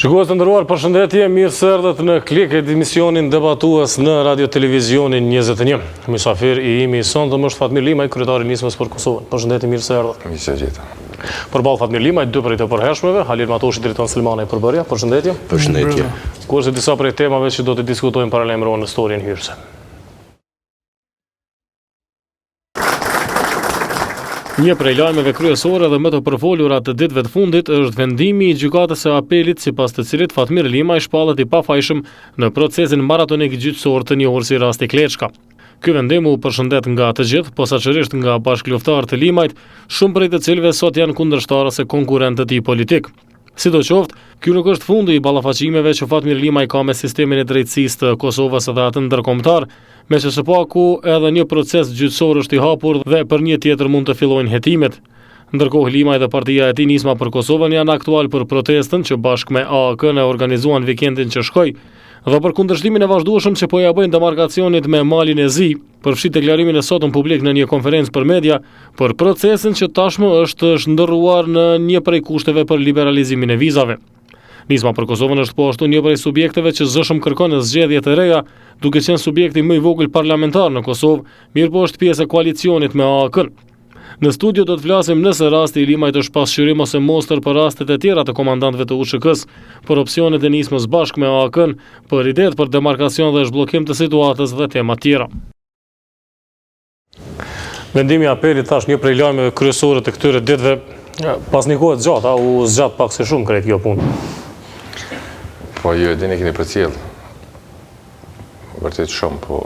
Shikues të nderuar, përshëndetje, mirë se erdhët në Klik e emisionin debatues në Radio Televizionin 21. Mysafir i imi sonte është Fatmir Limaj, kryetari i Nismës për Kosovën. Përshëndetje, mirë se erdhët. Mirë se gjeta. Përballë Fatmir Limaj, dy prej të përhershmeve, Halir Matoshi, drejtori Selmana i Përbërja. Përshëndetje. Përshëndetje. Kurse disa prej temave që do të diskutojmë paralajmërohen në storien hyrëse. Një prej lajmeve kryesore dhe më të përfolura të ditëve të fundit është vendimi i gjykatës së apelit sipas të cilit Fatmir Limaj shpallet i pafajshëm në procesin maratonik gjyqësor të njohur si rasti Kleçka. Ky vendim u përshëndet nga të gjithë, posaçërisht nga bashkëluftëtarët e Limajt, shumë prej të cilëve sot janë kundërshtarës e konkurrentët e tij politik. Sidoqoftë, ky nuk është fundi i ballafaqimeve që Fatmir Limaj ka me sistemin e drejtësisë të Kosovës dhe atë ndërkombëtar, me që së paku edhe një proces gjyqësor është i hapur dhe për një tjetër mund të fillojnë hetimet. Ndërkohë Limaj dhe partia e tij Nisma për Kosovën janë aktual për protestën që bashkë me AAK-n e organizuan vikendin që shkoi, dhe për kundërshtimin e vazhdueshëm që po ja bëjnë demarkacionit me Malin e Zi, përfshi deklarimin e sotëm publik në një konferencë për media për procesin që tashmë është shndërruar në një prej kushteve për liberalizimin e vizave. Nisma për Kosovën është po ashtu një prej subjekteve që zëshëm kërkon zgjedhje të reja, duke qenë subjekti më i vogël parlamentar në Kosovë, mirë po është pjesë e koalicionit me AAK-n. Në studio do të flasim nëse rasti i Limajt është pasqyrim ose mostër për rastet e tjera të komandantëve të USHK-s, për opsionet e Nismës bashkë me AAK-n, për idetë për demarkacion dhe zhbllokim të situatës dhe tema tjera. Vendimi i apelit tash një prej lajmeve kryesore të këtyre ditëve, pas një kohe të gjatë, u zgjat pak se shumë krejt kjo punë. Po ju e dini keni përcjell. Vërtet shumë, po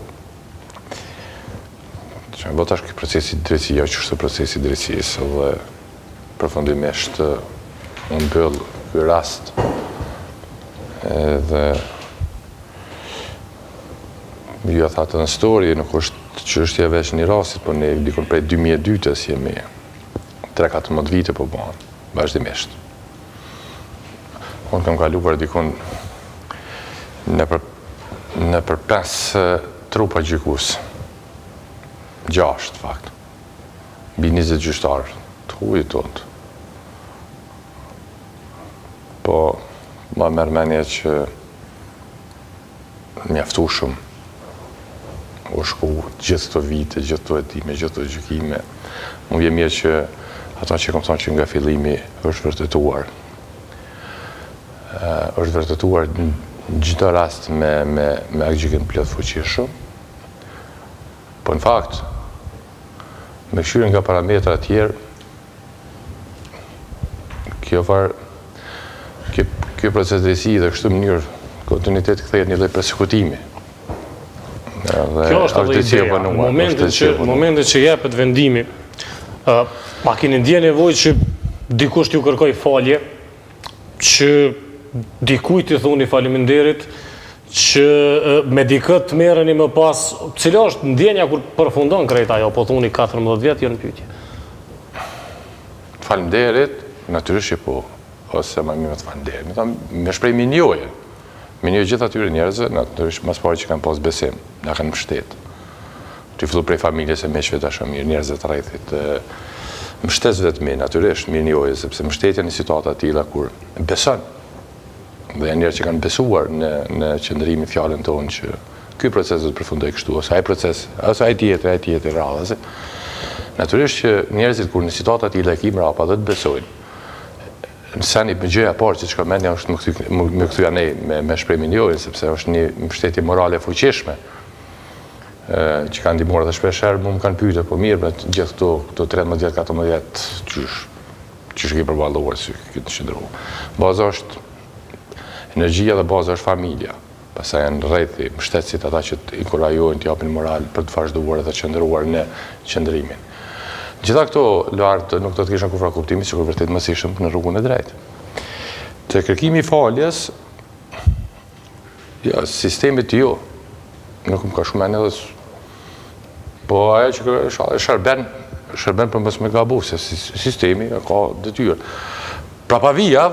bo tash këtë procesi drejtësi, jo që është procesi drejtësisë, dhe përfundimisht unë mbyll ky rast dhe ju thatë në story, nuk është që është veç një rastit, por ne dikon prej 2002-s jemi 3-14 vite po banë, vazhdimisht. Unë kam kaluar dikon në për 5 trupa gjykues. 6, fakt. Mbi 20 gjyqtarë të hujit tonë. Po, ma merr mendje që mjaftu shumë. U shku gjithë këto vite, gjithë këto hetime, gjithë këto gjykime. Më vjen mirë që ato që kam thënë që nga fillimi është vërtetuar. Është vërtetuar në çdo rast me gjykim plot fuqishëm. Po në fakt, me këshirën nga parametra tjerë, kjo proces drejtësi dhe kështu mënyrë kontinuitet kthehet një lloj persekutimi. Kjo është edhe ideja. Momentin që jepet vendimi, ma keni ndjen nevojë që dikush t'ju kërkoj falje, që dikujt t'i thoni faleminderit, që me dikët të merreni më pas, cila është ndjenja kur përfundon krejt ajo, po thoni 14 vjet jo në pyetje. Faleminderit, natyrisht që po, ose më mirë të faleminderit. Me shpreh minjoje. Minjoje gjithë atyre njerëzve, natyrisht mas pari që kanë pas besim, na kanë mbështet. Të fillu prej familjes e miqve dashamirë, njerëzve të rrethit, mbështetësve të mi, natyrisht minjoje, sepse mbështetja në situata të tilla kur beson. Dhe janë njerëz që kanë besuar në qëndrimin fjalën tonë që ky proces do të përfundojë kështu, ose ai proces, ose ai tjetër radhase. Natyrisht që njerëzit kur në situata të tilla e kim rapa do të besojnë. Nësani me gjëja parë që ka mendja është më kthyja ne me shprehimin joj, sepse është një mbështetje morale fuqishme që kanë ndihmuar edhe shpesh herë më kanë pyetur po mirë me gjithë këto 13-14 vjet çish ke përballuar si këtë qendru. Baza është energjia dhe baza është familja. pastaj janë rrethi mbështetësit ata që të inkurajojnë të japin moral për të vazhduar dhe të qëndruar në qëndrimin. Gjitha këto lartë nuk do të kishin kufra kuptimit që vërtet mos ishim në rrugën e drejtë. Te kërkimi i faljes, ja, sistemit jo, nuk më ka shumë edhe, po ajo që shërben për mos me gabu, se sistemi ka detyrë. Prapavija,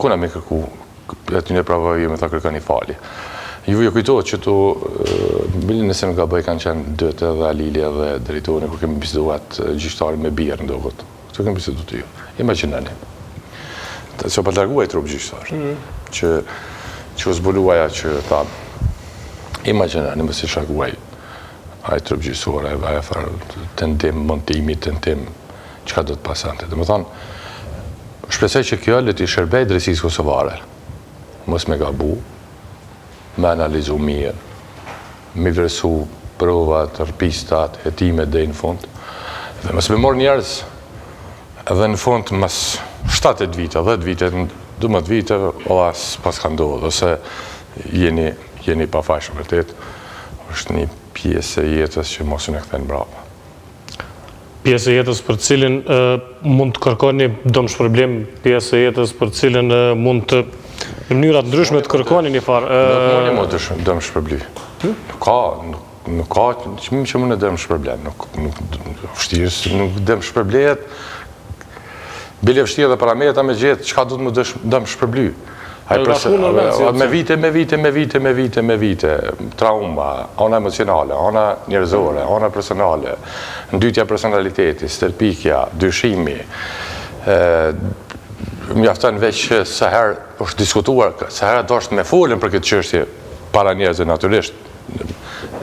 kuna me kërku, aty në prapavija me ta kërkani falje. Ju kujtohet që tu, nëse nuk gaboj kanë qenë dëtë edhe Alili edhe drejtori, kur kemi biseduat gjyqtarin me birë ndokët. Këtu kemi bisedu të ju. Imaginani. Që pa larguaj trup gjyqtar. Që u zbuluaja që ta imaginani më si shakuaj aj trup gjyqtar, aj farë tendim, montimi, tendim, që ka do të pasante. Dhe më thonë, shpresoj që kjo le t'i shërbej drejtësisë kosovare. Mos me gabu, me analizu mirë, me vërsu provat, rpistat, hetimet dhe në fund. Dhe mos me morë njerëz edhe në fund mas 7 vite, 10 vite, 12 vite, ola pas ka ndodhë, ose jeni pa fashë vërtet, është një pjesë e jetës që mos në këthejnë brava. Pjesë e jetës për cilin mund të kërkoni dëmshpërblim, pjesë e jetës për cilin mund të në mënyrat ndryshme të kërkoni një farë. Nuk mund të dëmshpërblim. Nuk ka që mund të dëmshpërblim. Nuk dëmshpërblet. Bile vështirë dhe parametra me gjithë, qka du të më dëmshpërbly. Me vite, trauma, ona emocionale, ona njerëzore, ona personale, ndytja personaliteti, stërpikja, dyshimi, mjafton veç që sa herë është diskutuar, sa herë do është me folën për këtë çështje para njerëzve natyrisht,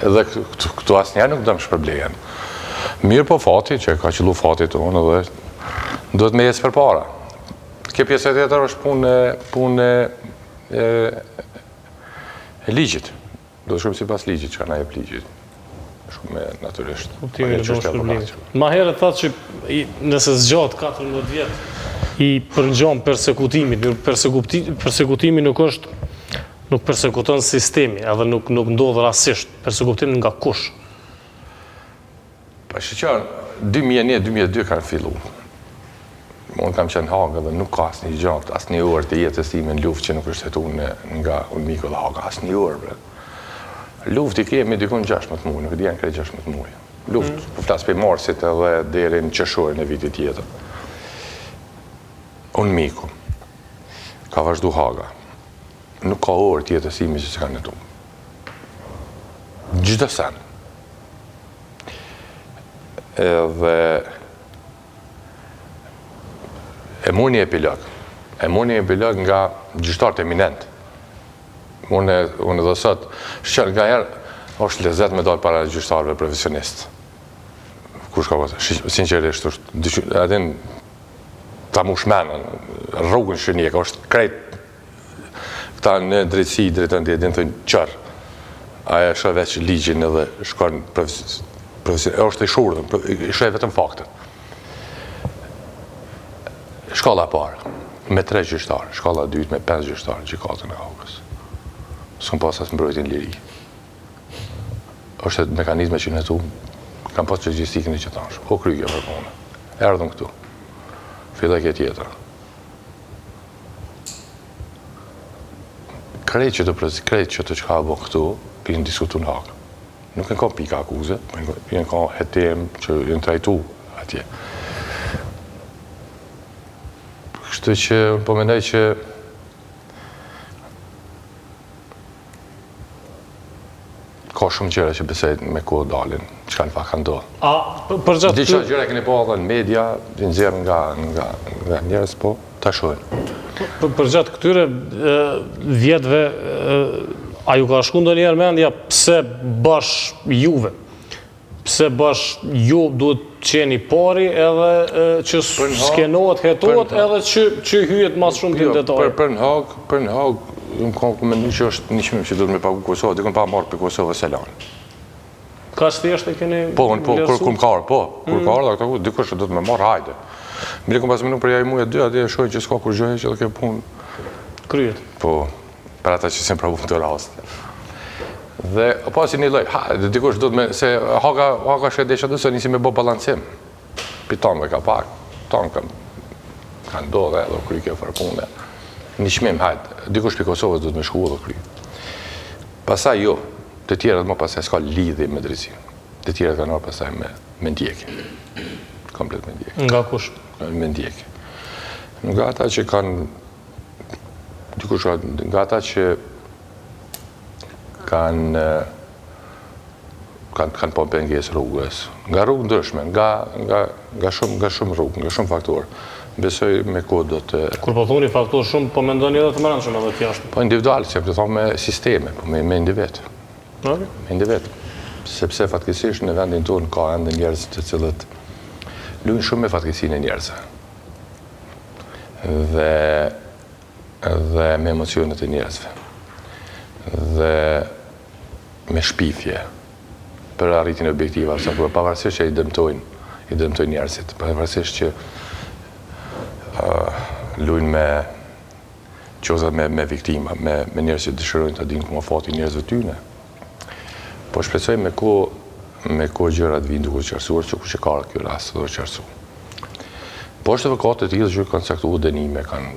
edhe këtu asnjëherë nuk dëmshpërblejen. Mirë po fati, që ka qëllu fati tonë dhe duhet me jesë për para. Kjo pjesë e tjetër është punë e ligjit. Do të shumë si pas ligjit, që ka na jep ligjit. Shumë natyrisht. Ma herët thatë që nëse zgjatë 14 vjetë i përngjon persekutimin, persekutimi nuk persekuton sistemi, edhe nuk ndodhë rasisht, persekutimin nga kush? Pa shqyqar, 2001-2002 kanë fillu. Unë kam qenë Haga dhe nuk ka asë një gjatë, asë një orë të jetës time në luft që nuk është jetu nga Unmiko dhe Haga, asë një orë. Luft i kemi dikun 16 muaj, nuk dhjenë krej 16 muaj. Luft, për flasë për marsit edhe deri në qëshorën e vitit tjetër. Unmiko, ka vazhdu Haga, nuk ka orë të jetës ime që se kanë jetu. Gjithë sen. Edhe e mu një epilog nga gjyqtarët eminent. Unë dhe sot, shqer nga herë është lezet me dalë para gjyqtarëve profesionistë. Kush ka pasë? Sinqerisht, adin ta mu shmenën, rrugën shënjek, është krejt këta në drejtësi, drejtën të jedin të një qërë. Aja shë veç ligjin edhe shkon profesionistë, është i shurën, i shë vetëm faktet. Shkalla parë, me 3 gjyqtarë, shkalla 2 me 5 gjyqtarë gjykatën e Haukës. S'kam pas asë mbrojtjen liri. Është mekanizme që në tu, kam pas përgjegjësinë e qëtansh, o kryje për punë. Erdhëm këtu, filloj këtë tjetër. Krejt që të qka bo këtu, kënë diskutu në Haukë. Nuk në ka pika akuze, në ka hetem që në trajtu atje. Kështu që po mendoj që ka shumë gjëra që besoj me kohë dalin, çka në fakt ka ndodhur. Disa gjëra keni pa edhe në media, që nxjerr nga njerëz, po ta shohin. Përgjatë këtyre vjetëve, a ju ka shku ndonjëherë mendja pse bash juve? Pse bash ju duhet qeni pari edhe që skenohet, hetohet edhe që hyjet mas shumë të detaj? Për në Hagë, unë kam mendu që është një qmim që duhet me pagu Kosovë, dikon pa marrë për Kosovë e Selan. Ka që thjesht e keni lërsu? Kur m'ka arë, dikush që duhet me marrë, hajde. Mire kom pas minu për jaj muja 2, atje e shojnë që s'ka kur gjojnë që dhe ke punë. Kryet. Po, për ata që s'in provu të raste. Dhe pasi një lloj, dikush do të me se haka shkëdesha të se nisi me bë balancim. Pitonve ka pak, ton kanë ndodhe edhe kry kjo farpune. Një çmim, dikush për Kosovës do të me shku edhe kry. Pastaj jo, të tjerët më pastaj s'ka lidhje me drejtsinë. Të tjerët kanë marrë pastaj me ndjekje. Komplet me ndjekje. Nga kush? Me ndjekje. Nga ata që kanë dikush nga ata që kanë po pengesë rrugës, nga rrugë ndryshme, nga shumë rrugë, nga shumë faktorë. Besoj me kohë do të... Kur po thoni faktorë shumë, po mendoni edhe të mëranshëm edhe të jashtë? Po individual, që të thonë me sisteme, po me individ. Okay. Me individ. Sepse fatkesisht në vendin tonë ka ende njerëz të cilët luajnë shumë me fatkesinë e njerëzve. Dhe me emocionet e njerëzve. Dhe me shpifje për arritjen e objektiva, pavarësisht që i dëmtojnë njerëzit, pavarësisht që luajnë me qozat me viktima, me njerëz që dëshirojnë të dinë komofati njerëzve tyne. Po shpresoj me kohë gjërat vinë duke qartësuar që kush e ka ky rast do të qartësu. Po është vëkat të tillë që kanë caktuar dënime, kanë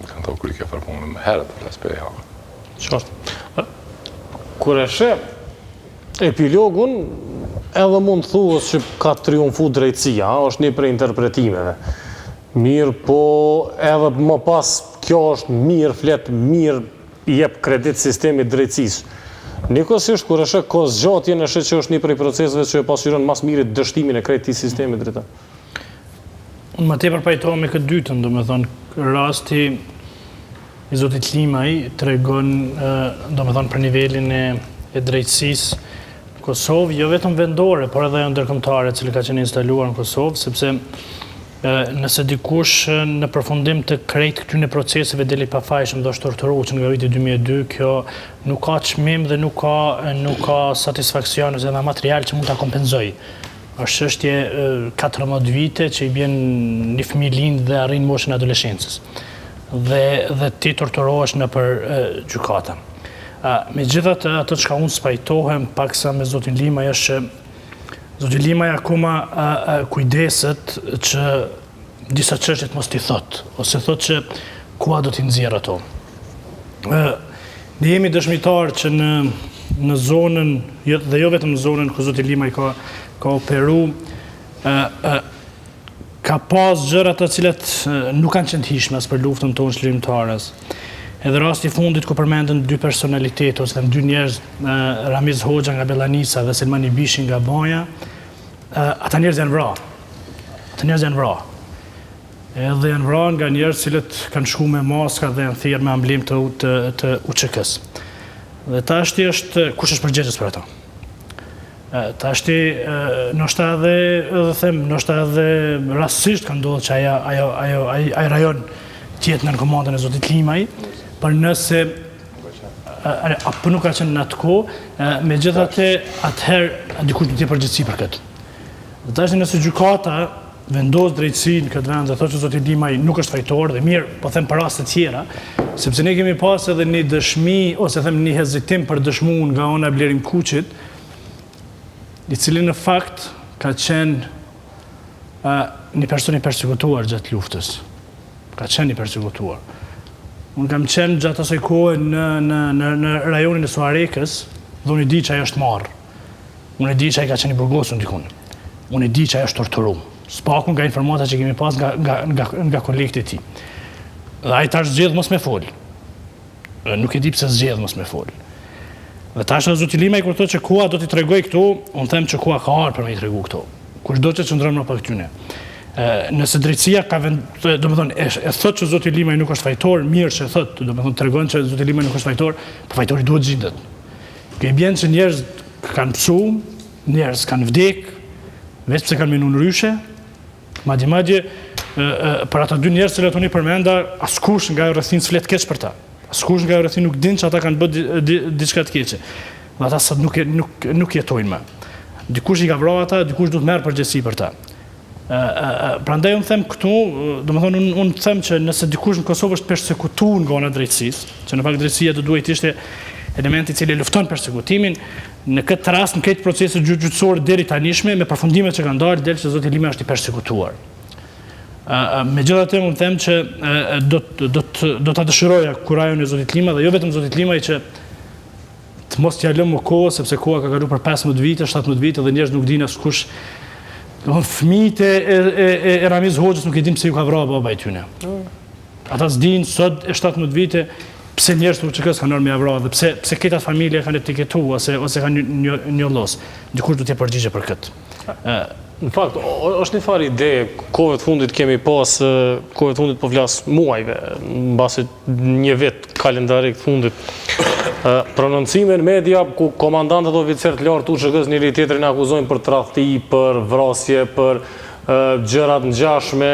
thënë kur kjo farpunë më herët për tas për javë. Qartë. Kur e sheh epilogun, edhe mund të thuhet që ka triumfu drejtësia, është një prej interpretimeve. Mirë, po edhe më pas kjo është mirë, flet mirë, i jep kredit sistemit drejtësisë. Njëkohësisht, kur e sheh kozgjatjen, e sheh që është një prej proceseve që e pasqyron mas miri dështimin e krejt këtij sistemi drejtë. Unë më tepër pajtohem me këtë dytën, domethënë, rasti i zotit Limaj tregon, domethënë, për nivelin e drejtësisë në Kosovë, jo vetëm vendore, por edhe ndërkombëtare, e cila ka qenë instaluar në Kosovë, sepse nëse dikush në përfundim të krejt këtyne proceseve deli pafajshëm dhe është torturuar që nga viti 2002, kjo nuk ka çmim dhe nuk ka satisfaksion ose edhe material që mund ta kompenzoj. Është çështje 14 vite që i bjen një fëmijë lind dhe arrin moshën e adoleshencës. Dhe ti torturohesh nëpër gjykata. Megjithatë, ato çka unë spajtohem paksa me zotin Limaj është që zoti Limaj akoma kujdeset që disa çështje mos t'i thot, ose thot që kua do t'i nxjerr ato. Ne jemi dëshmitar që në zonën, dhe jo vetëm në zonën ku zoti Limaj ka operu, ka pas gjëra të cilat nuk kanë qenë të hishme as për luftën tonë çlirimtares. Edhe rasti fundit ku përmenden dy personalitet, ose dy njerëz, Ramiz Hoxha nga Bellanisa dhe Selmani Bishi nga Baja, ata njerëz janë vra. Edhe janë vra nga njerëz cilët kanë shku me maska dhe janë thirrë me amblem të UÇK-s. Dhe tashti është kush është përgjegjës për ata. Tashti ndoshta edhe rastësisht ka ndodhur që ai rajon tjetë në komandën e zotit Limaj, për nëse apo nuk ka qenë në atë kohë, megjithatë atëherë dikush do të përgjegjësi për këtë. Dhe tashti nëse gjykata vendos drejtësinë këtë vend dhe thotë që zoti Limaj nuk është fajtor dhe mirë, po them për raste të tjera, sepse ne kemi pas edhe një dëshmi ose them një hezitim për dëshmuar nga ona e Blerim Kuçit, i cili në fakt ka qenë një person i përsekutuar gjatë luftës. Ka qenë i përsekutuar. Unë kam qenë gjatë asaj kohe në rajonin e Suarekës dhe unë i di që ajo është marrë. Unë i di që ajo ka qenë i burgosur ndikun. Unë i di që ajo është torturuar. Spaku nga informata që kemi pas nga kolegët e tij. Dhe ai tash zgjedh mos me fol. Nuk e di pse zgjedh mos me fol. Dhe tash zoti Limaj kur thotë që kua do t'i tregoj këtu, unë them që kua ka ardhur për me i tregu këtu. Kushdo që çndron më pak këtyne. Nëse drejtësia ka domethënë e thotë që zoti Limaj nuk është fajtor, mirë që e thotë, domethënë tregon që zoti Limaj nuk është fajtor, po fajtori duhet gjendet. Që i bën që njerëz kanë psu, njerëz kanë vdek, vetë pse kanë minu në ryshe, madje për ata dy njerëz që unë i përmenda, askush nga rrethin s'flet keq për ta. Askush nga rrethin nuk din që ata kanë bërë diçka të keqe. Dhe ata sot nuk jetojnë më. Dikush i ka vrarë ata, dikush duhet merr përgjegjësi për ta. Prandaj unë them këtu, domethënë unë them që nëse dikush në Kosovë është përsekutuar nga ana e drejtësisë, që në fakt drejtësia do duhet ishte elementi i cili lufton persekutimin, në këtë rast në këtë proceset gjyqësor deri tanishme me përfundimet që kanë dalë del që zoti Lima është i persekutuar. Megjithatë unë them që do ta dëshiroja kurajon e zotit Lima dhe jo vetëm zotit Lima që të mos t'ja lëmë kohë sepse koha ka kaluar për 15 vite, 17 vite dhe njerëz nuk dinë askush. Fëmijët e Ramiz Hoxhës nuk e dinë pse ju ka vrarë baba i tyre. Ata s'dinë sot e 17 vite pse njerëz të UÇK-s kanë ardhur me avra dhe pse këta familje kanë etiketuar ose kanë njollos. Dikush do t'ia përgjigjë për këtë. Në fakt, është një farë ide, kohëve të fundit kemi pas, kohëve të fundit po flas muajve, mbasi një vit kalendarik të fundit. Prononcime në media ku komandantët dhe oficerët lartë UÇK-s njëri tjetrin akuzojnë për tradhti, për vrasje, për gjërat ngjashme.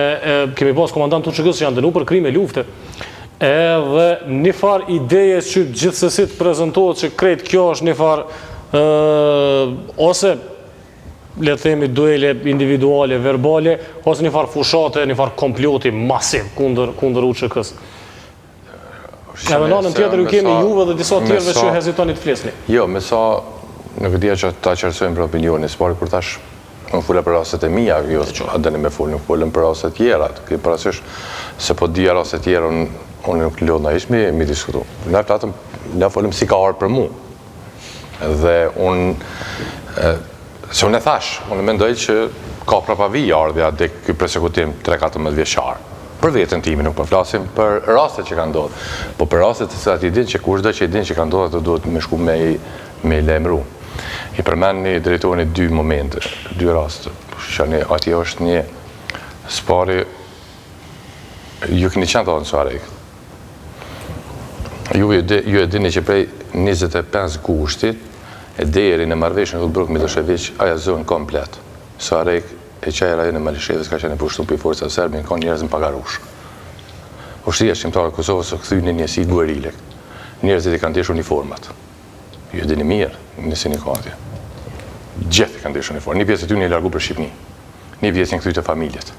Kemi pas komandantë UÇK-s që janë dënuar për krime lufte. Edhe një farë ideje që gjithsesi të prezantohet që krejt kjo është një farë ose le të themi duele individuale, verbale, ose një farë fushate, një farë komploti masiv kundër UÇK-s. Edhe në anën tjetër ju kemi juve dhe disa tjerëve që hezitoni të flisni. Jo, me sa nuk e dia që ta qartësojmë për opinionin, s'pari kur tash unë fula për rastet e mia, jo dëni me fol, nuk folëm për rastet tjera. Ke parasysh se po dia rastet tjera unë nuk lodha ish mi diskutu. Na folëm si ka ardhur për mua. Dhe se unë e thash, unë mendoj që ka prapavi ardhja dhe ky persekutim 3-14 vjeçar. Për vetën time nuk po flasim për rastet që kanë ndodhur, po për rastet se ati din që kushdo që i din që kanë ndodhur ato duhet me shku me lajmëru. I përmendni drejtorin 2 momente, 2 raste. Shani aty është një spari ju keni qenë të Ansarek. Ju e dini që prej 25 gushtit e deri në marrëveshjen e Udbruk Milošević ajo zonë komplet. Sarek e qaj rajon e Malishevës ka qenë pushtuar për forca serbe, ka njerëz në pagarush. Ushtria shqiptare e Kosovës u kthye në njësi guerile. Njerëzit i kanë ndeshur uniformat. Ju dini mirë në sindikate. Gjithë kanë ndeshur uniformat. Një pjesë e tyre një largu për Shqipëni. Një pjesë një kthy të familjet.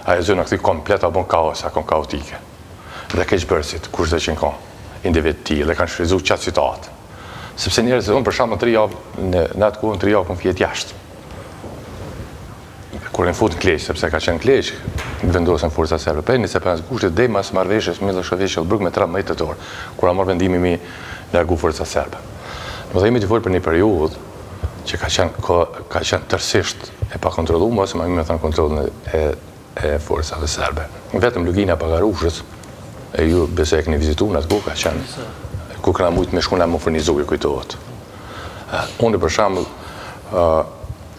Ajo zonë kthy komplet apo kaos, apo kaotike. Dhe keqbërësit, kushdo që kanë individ të tillë, kanë shfryzuar çat citat. Sepse njerëzit unë për shembull 3 javë në atë kohë 3 javë kom fjet jashtë. Kur në fut në Kleq, sepse ka qenë Kleq, vendosën forca serbe. Prej 25 gushtit deri mas marrëveshjes Milošević Udbruk me 13 tetor, kur morë vendimin mi largu forca serbe. Do të themi të folë për një periudhë që ka qenë tërësisht e pakontrolluar, ose më mirë thënë kontrollin e forcave serbe. Vetëm lugina pagarushës e ju besoj e keni vizituar atë ku ka qenë ku kanë mujt me shkuna më furnizuar kujtohet. Unë për shembull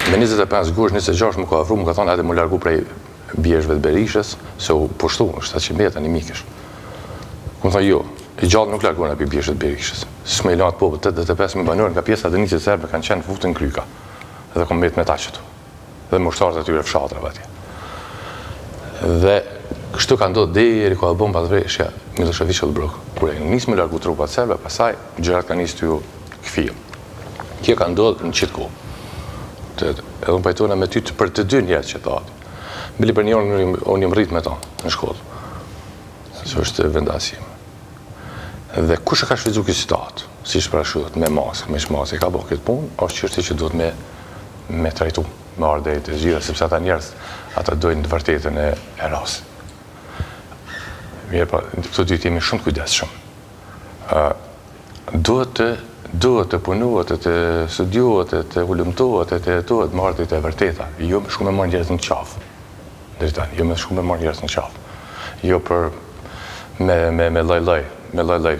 me 25 gusht, 26 më ka afru, më ka thonë hajde më largu prej bjeshve të Berishës, se u pushtu, 700 metra një mikësh. Këmë thonë jo, i gjallë nuk largu në bjeshve të Berishës. S'me i lanë të pobë, 85 banor nga pjesa të njësit serbe kanë qenë futën kryka. Dhe kom met me ta qëtu. Dhe më ushtarët atyre fshatrave atje. Dhe kështu ka ndodhë deri ka bomba të vreshja Milošević Udbruk. Kur e nisë me largu trupat serbe, pasaj gjërat ka nisë të ju këfijë. Kjo ka ndodhë në qitë kohë. Edhe unë pajtona me ty për të 2 njerëz që thati. Bili për një orë unë jam rrit me ta në shkollë. Se është vendasim. Dhe kush e ka shfrytzuar këtë citat? Si shprehur me maskë, me shmasë, ka bërë këtë punë, është çështje që duhet me trajtu, me ardhë të gjitha, sepse ata njerëz ata dojnë të vërtetën e rastit. Mirë, këto dy jemi shumë kujdesshëm. Duhet të punohet, të studiohet, të ulëmtohet, të jetohet marrëdhjet e vërteta. Jo me shku me marrë njerëz në qafë. Jo me shku me marrë njerëz në qafë. Jo për me loj-loj.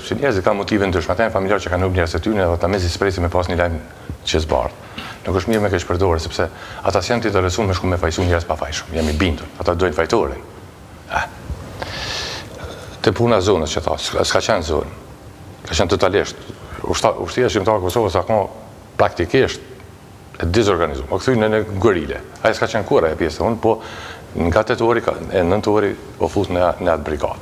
Se njerëzit kanë motive ndryshme. Ata janë familjarë që kanë humbur njerëz të tyre dhe ata mezi spresi me pas një lajm që s'bardh. Nuk është mirë me keq përdorur sepse ata janë të interesuar me shku me fajsu njerëz pa fajshëm. Jam i bindur. Ata dojnë fajtorin. Te puna zonës që tha, s'ka qenë zonë. Ka qenë totalisht. Ushtria shqiptare e Kosovës ka praktikisht e dizorganizuar. O kthy në guerile. Ai s'ka qenë kurrë e pjesë unë, po nga 8 ori e 9 ori o fut në atë brigadë.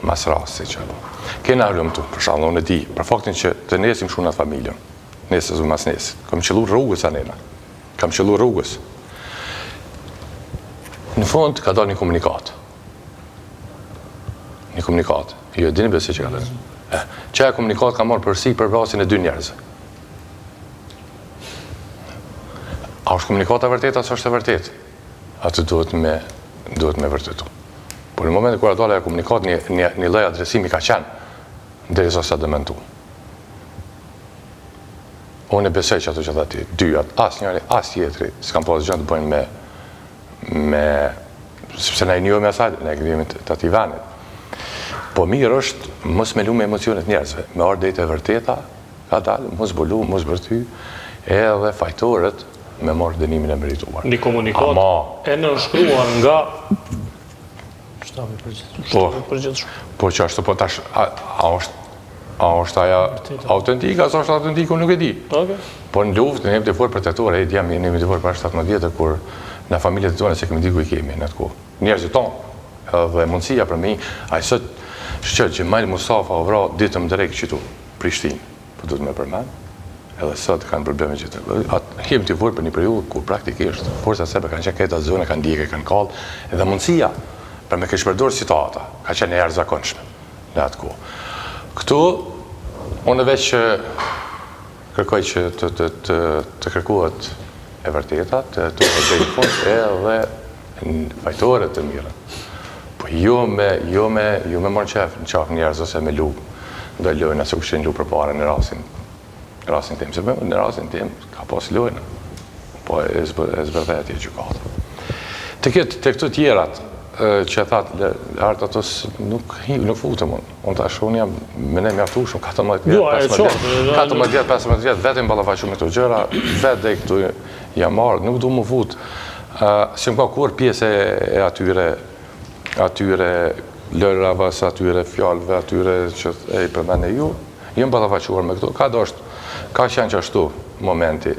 Mas rasti që po. Kena lëmtu, për shembull, unë e di, për faktin që të nesim shunat familjen. Nesës u mas nesit. Kam qelluar rrugës anena. Kam qelluar rrugës. Në fund ka dalë një komunikat. Një komunikat. Jo, dini besi që ka dalë. Që e komunikat ka marrë përsi për vrasin e 2 njerëzve. A është komunikata vërtet, a është e vërtet? Atë duhet me vërtetu. Por në momentin kur dalë e komunikat, një lloj adresimi ka qenë, derisa sa dementu. Unë e besoj që ato që ati, dyat, as njëri, as tjetri, s'kam pas gjë të bëjnë sepse na i njohim asaj, ne kemi të atij venit. Po mirë është mos me lu me emocionet njerëzve, me ardhë drejtë e vërteta, ka dalë, mos bulu, mos bërty, edhe fajtorët me marrë dënimin e merituar. Një komunikat e nënshkruar nga shtabi përgjithshëm. Po që ashtu, po tash, a është aja autentika, a është autentiku, nuk e di. Po në luftë, ne jemi të forë protektore, jemi të forë për 17 vjetë, kur në familjet tonë se kemi di ku i kemi në atë kohë. Njerëzit tonë, dhe mundësia për me a i sot shqët që Majl Mustafa o vra ditëm drejk qëtu, Prishtinë, po du të me përmen, edhe sot kanë probleme që të... Jemi të forë për një periudhë kur praktikisht, forësa sebe kanë qenë këta zone, kanë dike, kanë kallë, edhe mundësia për me kesh përdorë situata, ka qenë e jashtëzakonshme në atë kohë. Këtu, unë veç që kërkoj që të kërkuat e vërteta, të dhe i fund edhe fajtore të mire. Po jo me marrë qef në qaf njerëz ose me lu, do e lojnë asë kështë në lu për pare në rasin tim. Se në rasin tim ka pas lojnë, po e zbërdhe atje gjykata. Të këtu tjerat, që e thatë, artë atës nuk futëm unë. Unë tash, unë jam me ne mjaftushëm, 14 vjetë, 15 vjetë, vetëm ballafaqu me këto gjëra, vetë dhe këtu jam marrë, nuk du më futë. Si më ka kur pjesë e atyre lërave, atyre fjallëve, atyre që e i përmene ju, jam ballafaquar me këto. Ka qenë që ashtu momenti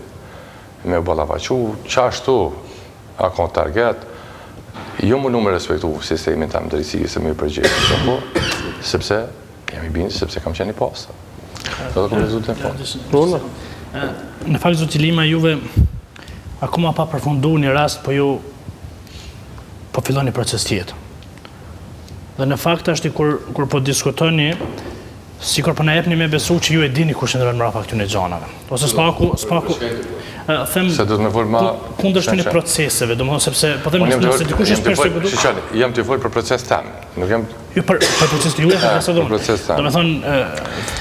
me ballafaqu, që ashtu a konë target, jo më me respektu sistemin të drejtësisë se më i përgjegjë, po, sepse jam i bindë, sepse kam qenë i pastë. Do të kom rezultat po. Në fakt, zoti Lima, juve akoma pa përfundu një rast, po ju po filloni proces tjetër. Dhe në fakt është kur po diskutoni, sikur po na jepni me besu që ju e dini kush ndron mbrapa këtyre xhanave. Ose spaku them se do të më vol më kundërshtim të proceseve, domethënë sepse po them se dikush është persekutuar. Jam të vol për proces tan. Nuk jam për proces juve, domethënë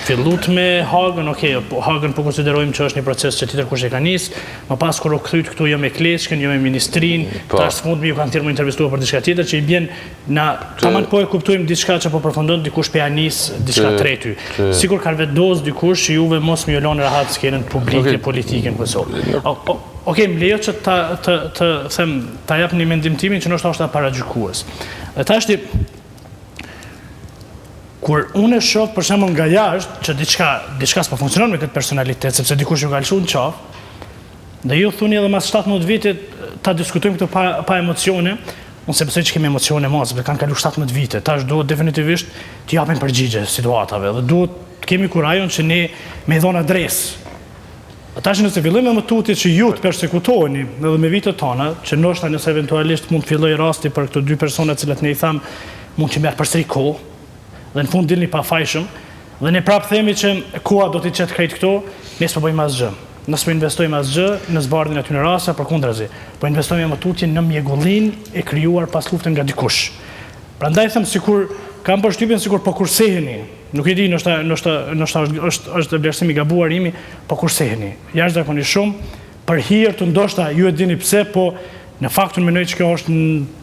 fillut me Hagën, okay, Hagën po konsiderojmë që është një proces që tjetër kush e ka nis, më pas kur u kthyt këtu jo me Kleçkën, jo me ministrin, tash fundmi ju kanë thirrur më intervistuar për diçka tjetër që i bën na tamam po e kuptojmë diçka që po përfundon dikush pe anis diçka tretë. Sigur ka vetë dozë dikush që juve mos më lënë rahat skenën publike, politike në Kosovë. Okej, më lejo që ta jap një mendim timin që ndoshta është paragjykues. Dhe tashti kur unë e shoh për shembull nga jashtë që diçka s'po funksionon me këtë personalitet, sepse dikush ju ka lëshuar në qafë, dhe ju thuni edhe mas 17 vitit ta diskutojmë këtë pa emocione, unë se besoj që kemi emocione ma, sepse kanë kalu 17 vite, tash duhet definitivisht të japim përgjigje situatave, dhe duhet të kemi kurajon që ne me i dhona adresë. Tash nëse fillojmë me tutit që ju të persekutoheni edhe me vitet tona, që ndoshta nëse eventualisht mund të filloj rasti për këto 2 persona cilat ne i tham, mund që merr përsëri kohë, dhe në fund dilni pa fajshëm, dhe ne prapë themi që koha do t'i qetë krejt këto, ne s'po bëjmë asgjë. Nësë po investojmë asgjë në zbardhjen e atyre raste, përkundrazi, po investojmë me tutjen në mjegullin e krijuar pas luftën nga dikush. Prandaj them sikur kam përshtypjen sikur po kurseheni. Nuk e di, ndoshta është vlerësim i gabuar imi, po kurseheni. Jashtëzakonisht shumë për hir të ndoshta ju e dini pse, po në fakt unë mendoj që kjo është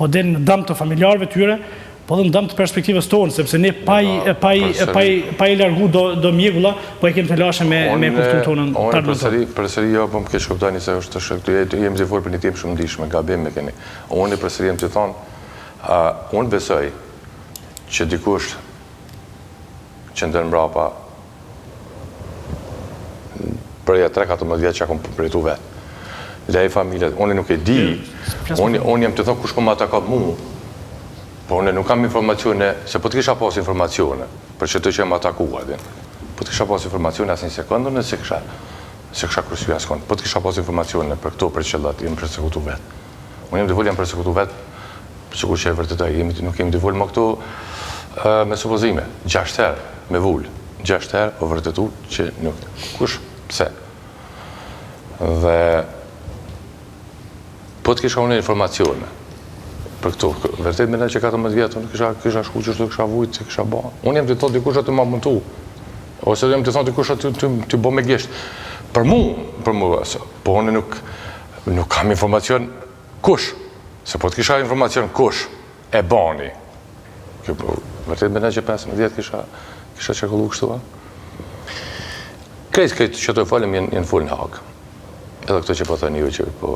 po del në dëm të familjarëve tyre, po dhe në dëm të perspektivës tonë, sepse ne pa i largu do mjegulla, po e kemë të lashe me kuptu tonën të tonë. Përsëri jo, po më kesh kuptani se është të shëktu, jemi të folë për një tim shumë ndishme, gabim me keni. Unë përsëri jem të thonë, unë besoj që dikush që ndërë mbrapa përja 3-14 vjetë që akom përjetu vetë. Lej familjet, unë nuk e di, unë jem të thonë kush kom atakat mu, po unë nuk kam informacione, se po të kisha pas informacione, për që të që jem atakuar, po të kisha pas informacione asë një sekundë, nëse kisha kërësy askon, po të kisha pas informacione për këto për qëllat, jem persekutu vetë. Unë jem të volë jem persekutu vetë, sikur që e vërtetaj, nuk kemi të volë më këtu me supozime, 6 herë me vull, 6 herë o vërtetu që nuk, kush, pse? Dhe po të kisha unë informacione për këtu, vërtet me ne që 14 vjetë, unë kisha shku që kisha vujtë, që kisha ba. Unë jem të thotë dikush aty ma mëntu, ose jem të thotë dikush aty të bo me gisht. Për mu, po unë nuk kam informacion kush, se po të kisha informacion kush e bani. Vërtet me ne që 15 vjetë kisha qekullu kështu, Krejt që të falem jenë full në hak. Edhe këto që po thënë ju që po...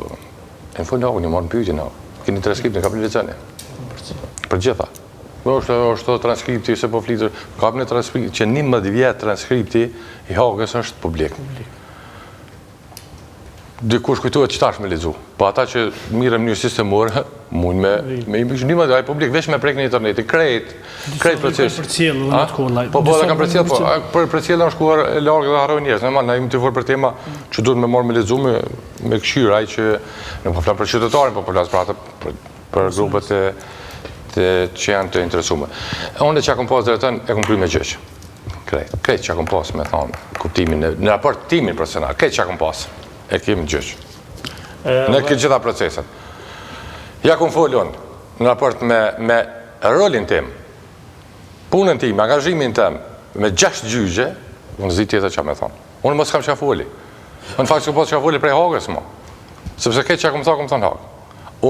Jenë full në hak, një marë në pyjtë në hak. Keni transkriptin, ka për licene. Për gjitha. është transkripti, se po flitër, ka për një transkripti, që 11 vjetë transkripti i hakës është publik. Dikush kujtuhet qëtash me lezu. Po ata që mirëm një sistemorë, mund me imbikë 11 vjetë publik, veç me prek në internetit, krejt proces. Për cilë dhe në të kollaj. Po dhe kam për cilë, po për cilë është kuar e largë dhe haroj njerës. Na imi të forë për tema që duhet me marrë me lezu me këshyra, që nuk po flam për qytetarin, po flas për ata për grupet që janë të interesume. Unë që akom pas dhe rëtën, e kom kry me gjëqë. Krejt që akom pas, me thonë, kuptimin, në raport timin profesional, krejt që akom pas, e kemi gjëqë. Në këtë gjitha proceset. Ja kom folë unë, në raport me rolin tim, punën tim, angazhimin tim, me 6 gjyqe, unë zi tjetër që me thonë. Unë mos kam që foli. Unë faktë që pas që foli prej hagës, mo. Sepse këtë që akom thonë hagë.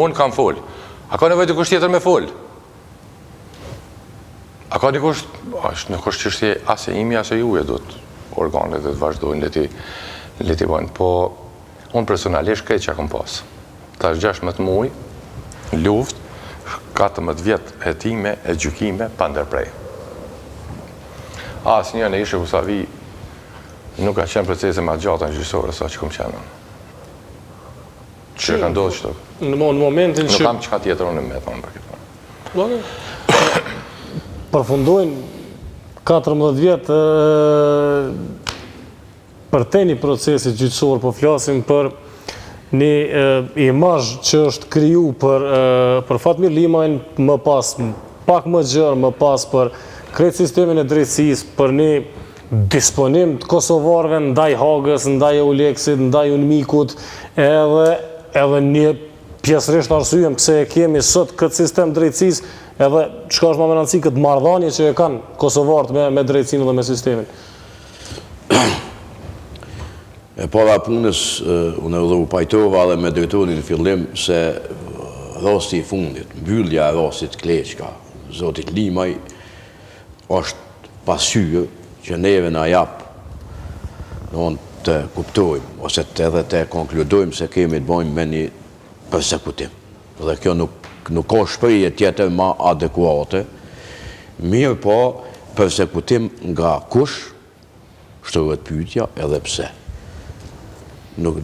Unë kam foli. A ka nevojë dikush tjetër me fol? A ka dikush, nuk është çështje as e imi as e juaj, do të organet dhe të vazhdojnë le ti bëjnë. Po unë personalisht këtë që kam pas. Tash 16 muaj, luftë, 14 vjetë hetime e gjykime pa ndërprej. Asnjë në Ishe Kusavi nuk ka qenë procese më gjata në gjyqësore sa që kom qenë. Që ka ndodhë qëto? Në momentin që... Nuk kam qëka tjetër unë me thonë për këtë. Përfundojnë 14 vjetë për te një procesit gjyqësor, po flasim për një imazh që është kriju për Fatmir Limajn, më pas pak më gjërë, më pas për krejt sistemin e drejtësisë, për një disponim të kosovarëve ndaj Hagës, ndaj Euleksit, ndaj Unmikut, edhe një pjesërisht arsyem pse e kemi sot këtë sistem drejtësisë, edhe çka është më me rëndësi këtë marrëdhënie që e kanë kosovarët me drejtësinë dhe me sistemin. E para punës, unë edhe u pajtova dhe me drejtorin në fillim se rasti i fundit, mbyllja e rastit Kleçka, zotit Limaj, është pasqyrë që neve na jap të kuptojmë, ose edhe të konkludojmë se kemi të bëjmë me një persekutim. Dhe kjo nuk ka shprehje tjetër ma adekuate, mirë po persekutim nga kush, shtrohet pyetja edhe pse. Nuk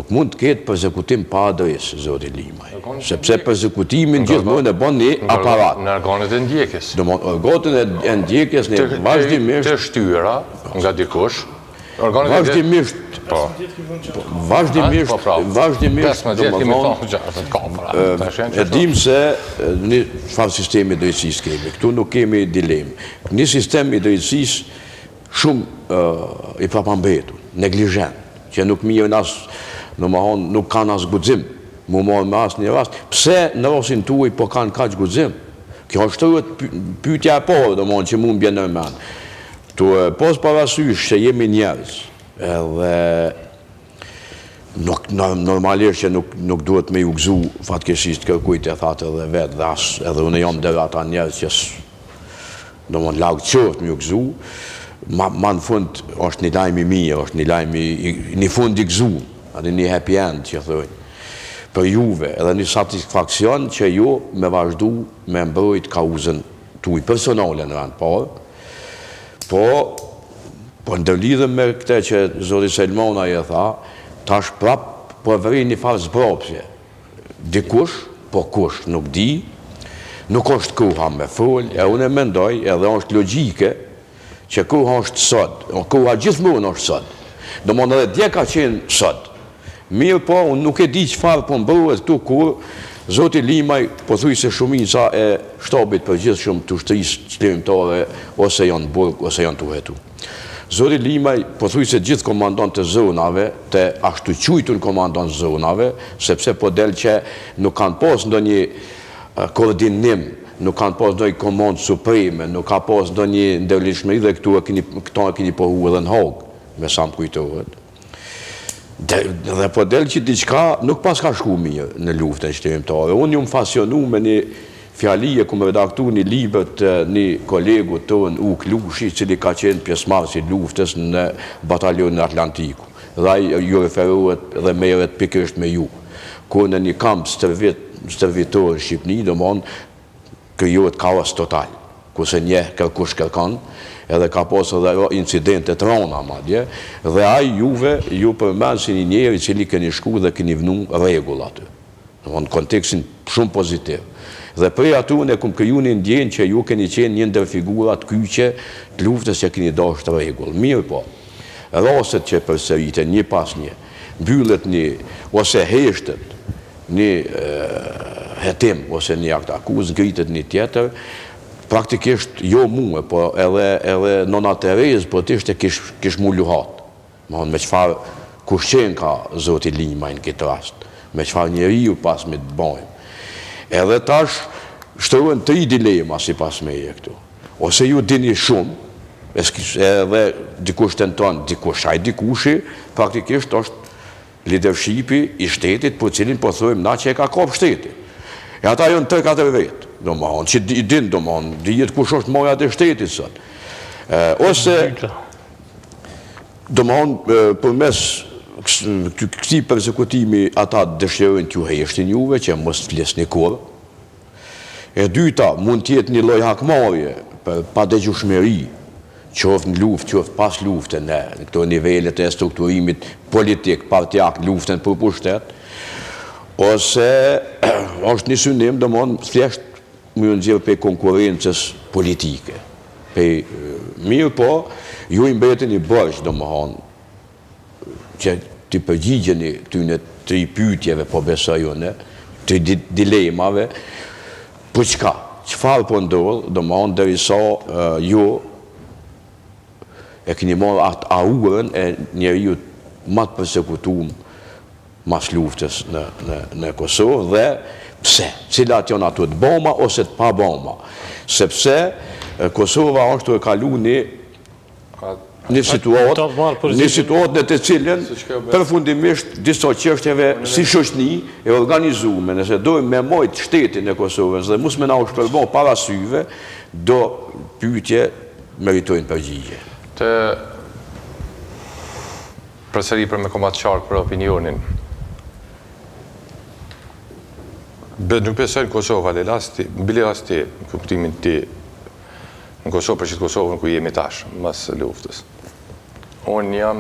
mund të ketë persekutim pa adresë, zoti Limaj. Sepse persekutimin gjithmonë e bën një aparat. Në organet e ndjekjes. Organet e ndjekjes në vazhdimisht... Të shtyra nga dikush, vazhdimisht, e dim se një çfarë sistemi drejtësisë kemi. Këtu nuk kemi dilemë. Një sistem i drejtësisë shumë i papambetur, neglizhent, që nuk mirën nuk kanë as guxim, mu marrë me as një rast. Pse në rastin tuaj po kanë kaq guxim? Kjo është pyetja e parë, domethënë që mund bjen në mend. Pos parasysh se jemi njerëz, edhe normalisht që nuk duhet me ju gëzu fatkeqësisht kërkujt e thatë edhe vetë, edhe unë jam dhe ata njerëz që do më largë qërët me ju gëzu, ma në fund është një lajmi mirë, është një lajmi, një fund i gëzu, edhe një happy end që thëjnë, për juve, edhe një satisfakcion që ju me vazhdu me mbrojt kauzën tuaj personale në rand parë. Po ndërlidhëm me këte që zoti Selmona i e tha, tash prap po vëri një farë zbrapsje. Dikush, po kush nuk di, nuk është koha me fol, e unë e mendoj, edhe është logjike, që koha është sot, koha gjithmonë është sot. Do më edhe dje ka qenë sot, Mirë po, unë nuk e di çfarë po mbëhet këtu kur Zoti Limaj pothuajse shumica e shtabit përgjithshëm të ushtrisë çlirimtare ose janë burg ose janë tu hetu. Zoti Limaj pothuajse gjithë komandantët e zonave, të ashtu quajtur komandant zonave, sepse po del që nuk kanë pas ndonjë koordinim, nuk kanë pas ndonjë komandë supreme, nuk ka pas ndonjë ndërlidhshmëri dhe këto e keni pohuar edhe në Hog, me sa më kujtohet. Dhe po del që diçka nuk pas ka shku mirë në luftën çlirimtare. Unë ju më fasionu me një fjalie ku më redaktu një libër të një kolegu tonë U Klushi, cili ka qenë pjesëmarrës i luftës në batalionin Atlantiku. Dhe ai ju referohet dhe merret pikërisht me ju. Ku në një kamp stërvitor në Shqipëni, domthonë krijohet kaos total, ku se njeh kërkush kërkon, edhe ka pasur edhe incidente të rënda madje, dhe ai ju përmend si një njeri cili keni shku dhe keni vënë rregull aty. Në kontekstin shumë pozitiv. Dhe prej atu ne kum kriju një ndjenjë që ju keni qenë një ndër figurat kyçe të luftës që keni dashur rregull. Mirë po, rastet që përsëriten një pas një, mbyllet një ose heshtet një hetim ose një akt akuzë, ngritet një tjetër, praktikisht jo mua, po edhe nona Terezë, po t'ishte kish mu luhat. Me çfarë kushqen ka Zoti Limaj në këtë rast, me çfarë njeriu pas me të bojmë. Edhe tash shtrohen 3 dilema si pas meje këtu. Ose ju dini shumë, edhe dikush tenton, dikushi, praktikisht është leadershipi i shtetit për cilin po thojmë na që e ka kap shteti. E ata janë 3-4 vetë, që i din, dijet kush është moja të shtetit sot. Ose, përmes këtij persekutimi ata dëshirojnë t'ju heshtin juve që mos flisni kurrë. E dyta, mund t'jetë një lloj hakmarrje për padëgjueshmëri, qoftë në luftë, qoftë pas luftën, në këto nivelet e strukturimit politik, partijak, luftën për pushtet, ose është një synim, thjesht më nxjerr pe konkurrencës politike. Mirë po, ju i mbeteni bërsh, që t'i përgjigjeni këtyne 3 pyetjeve, po besoj unë, 3 dilemave, për çka? Çfarë po ndodh, derisa ju e keni marrë atë aurën e njeriu më të përsekutuar mas luftës në Kosovë, dhe pse? Cilat janë ato të boma ose të pa boma? Sepse Kosova është e kalu një situatë në të cilën përfundimisht disa çështjeve si shoqëni e organizume, nëse dojmë me mojt shtetin e Kosovës dhe mos me na u shpërbon para syve, do pyetje meritojnë përgjigje. Të përsëri për me komat qark për opinionin. Nuk besojnë Kosova, bile asti, në kuptimin ti, në Kosovë, për që të Kosovën ku jemi tash, mas luftës. Unë jam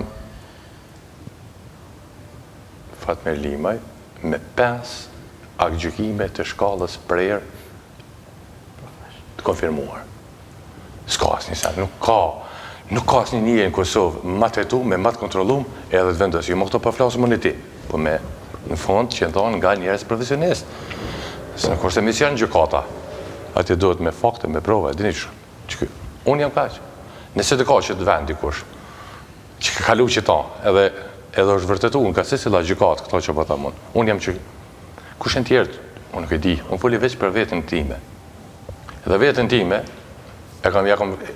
Fatmir Limaj me 5 aktgjykime të shkallës prerë të konfirmuar. S'ka asnjë sen, nuk ka asnjë një në Kosovë ma të hetu, me ma të kontrollum, edhe të vendës. Jo më këto për flasë më në ti, po me në fund që ndonë nga njerëz profesionist. Se në kurse mision gjykata, ati duhet me fakte, me prova, dini që unë jam kaq. Nëse të ka që të vend dikush, që ka kalu që ta, edhe është vërtetu, në ka se si la gjykat, këta që përta mund. Unë jam që, kush e në tjertë, unë nuk e di, unë foli veç për vetën time. Edhe vetën time, e kam edhe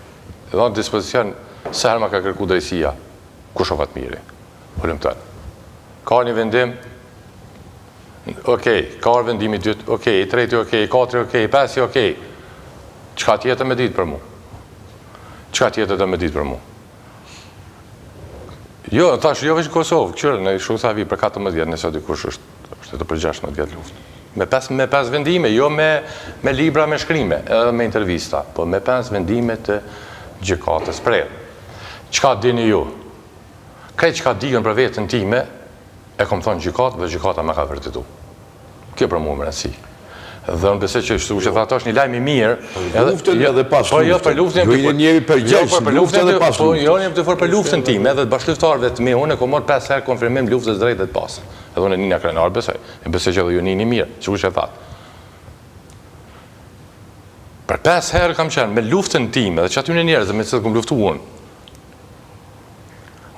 në dispozicion, se herë ma ka kërku drejtësia, kush o Fatmiri, polim tërë. Ka një vendim, okej, ka vendimi 2, okej, 3, okej, 4, okej, 5, okej. Qka tjetër me ditë për mu? Qka tjetër dhe me ditë për mu? Jo, tash, jo veç Kosovë, këqyrë, në shumë sa vi për 14 vjetë, nëse dikush është të për 16 vjetë luftë. Me 5 vendime, jo me libra, me shkrime, edhe me intervista, po me 5 vendime të gjykatës prerë. Qka dini ju? Krejt qka digën për vetën time, e kom thonë gjykatë dhe gjykata me ka vërtetu. Kjo për mu më rëndësi. Dhe unë besoj që kështu që tha ato është një lajm i mirë. Luftën edhe pas luftën. Po jo për luftën. Jo jeni njeri përgjegjës, luftën edhe pas luftën. Po luftën. jo jam të fol për luftën time edhe të bashkëluftarëve të mi. Unë kam marrë 5 herë konfirmim luftës drejtë të pasë. Edhe unë Nina Krenar besoj. E besoj që edhe ju nini mirë, sikur që thatë. Për 5 herë kam qenë me luftën time dhe që aty në njerëz me cilët kam luftu unë.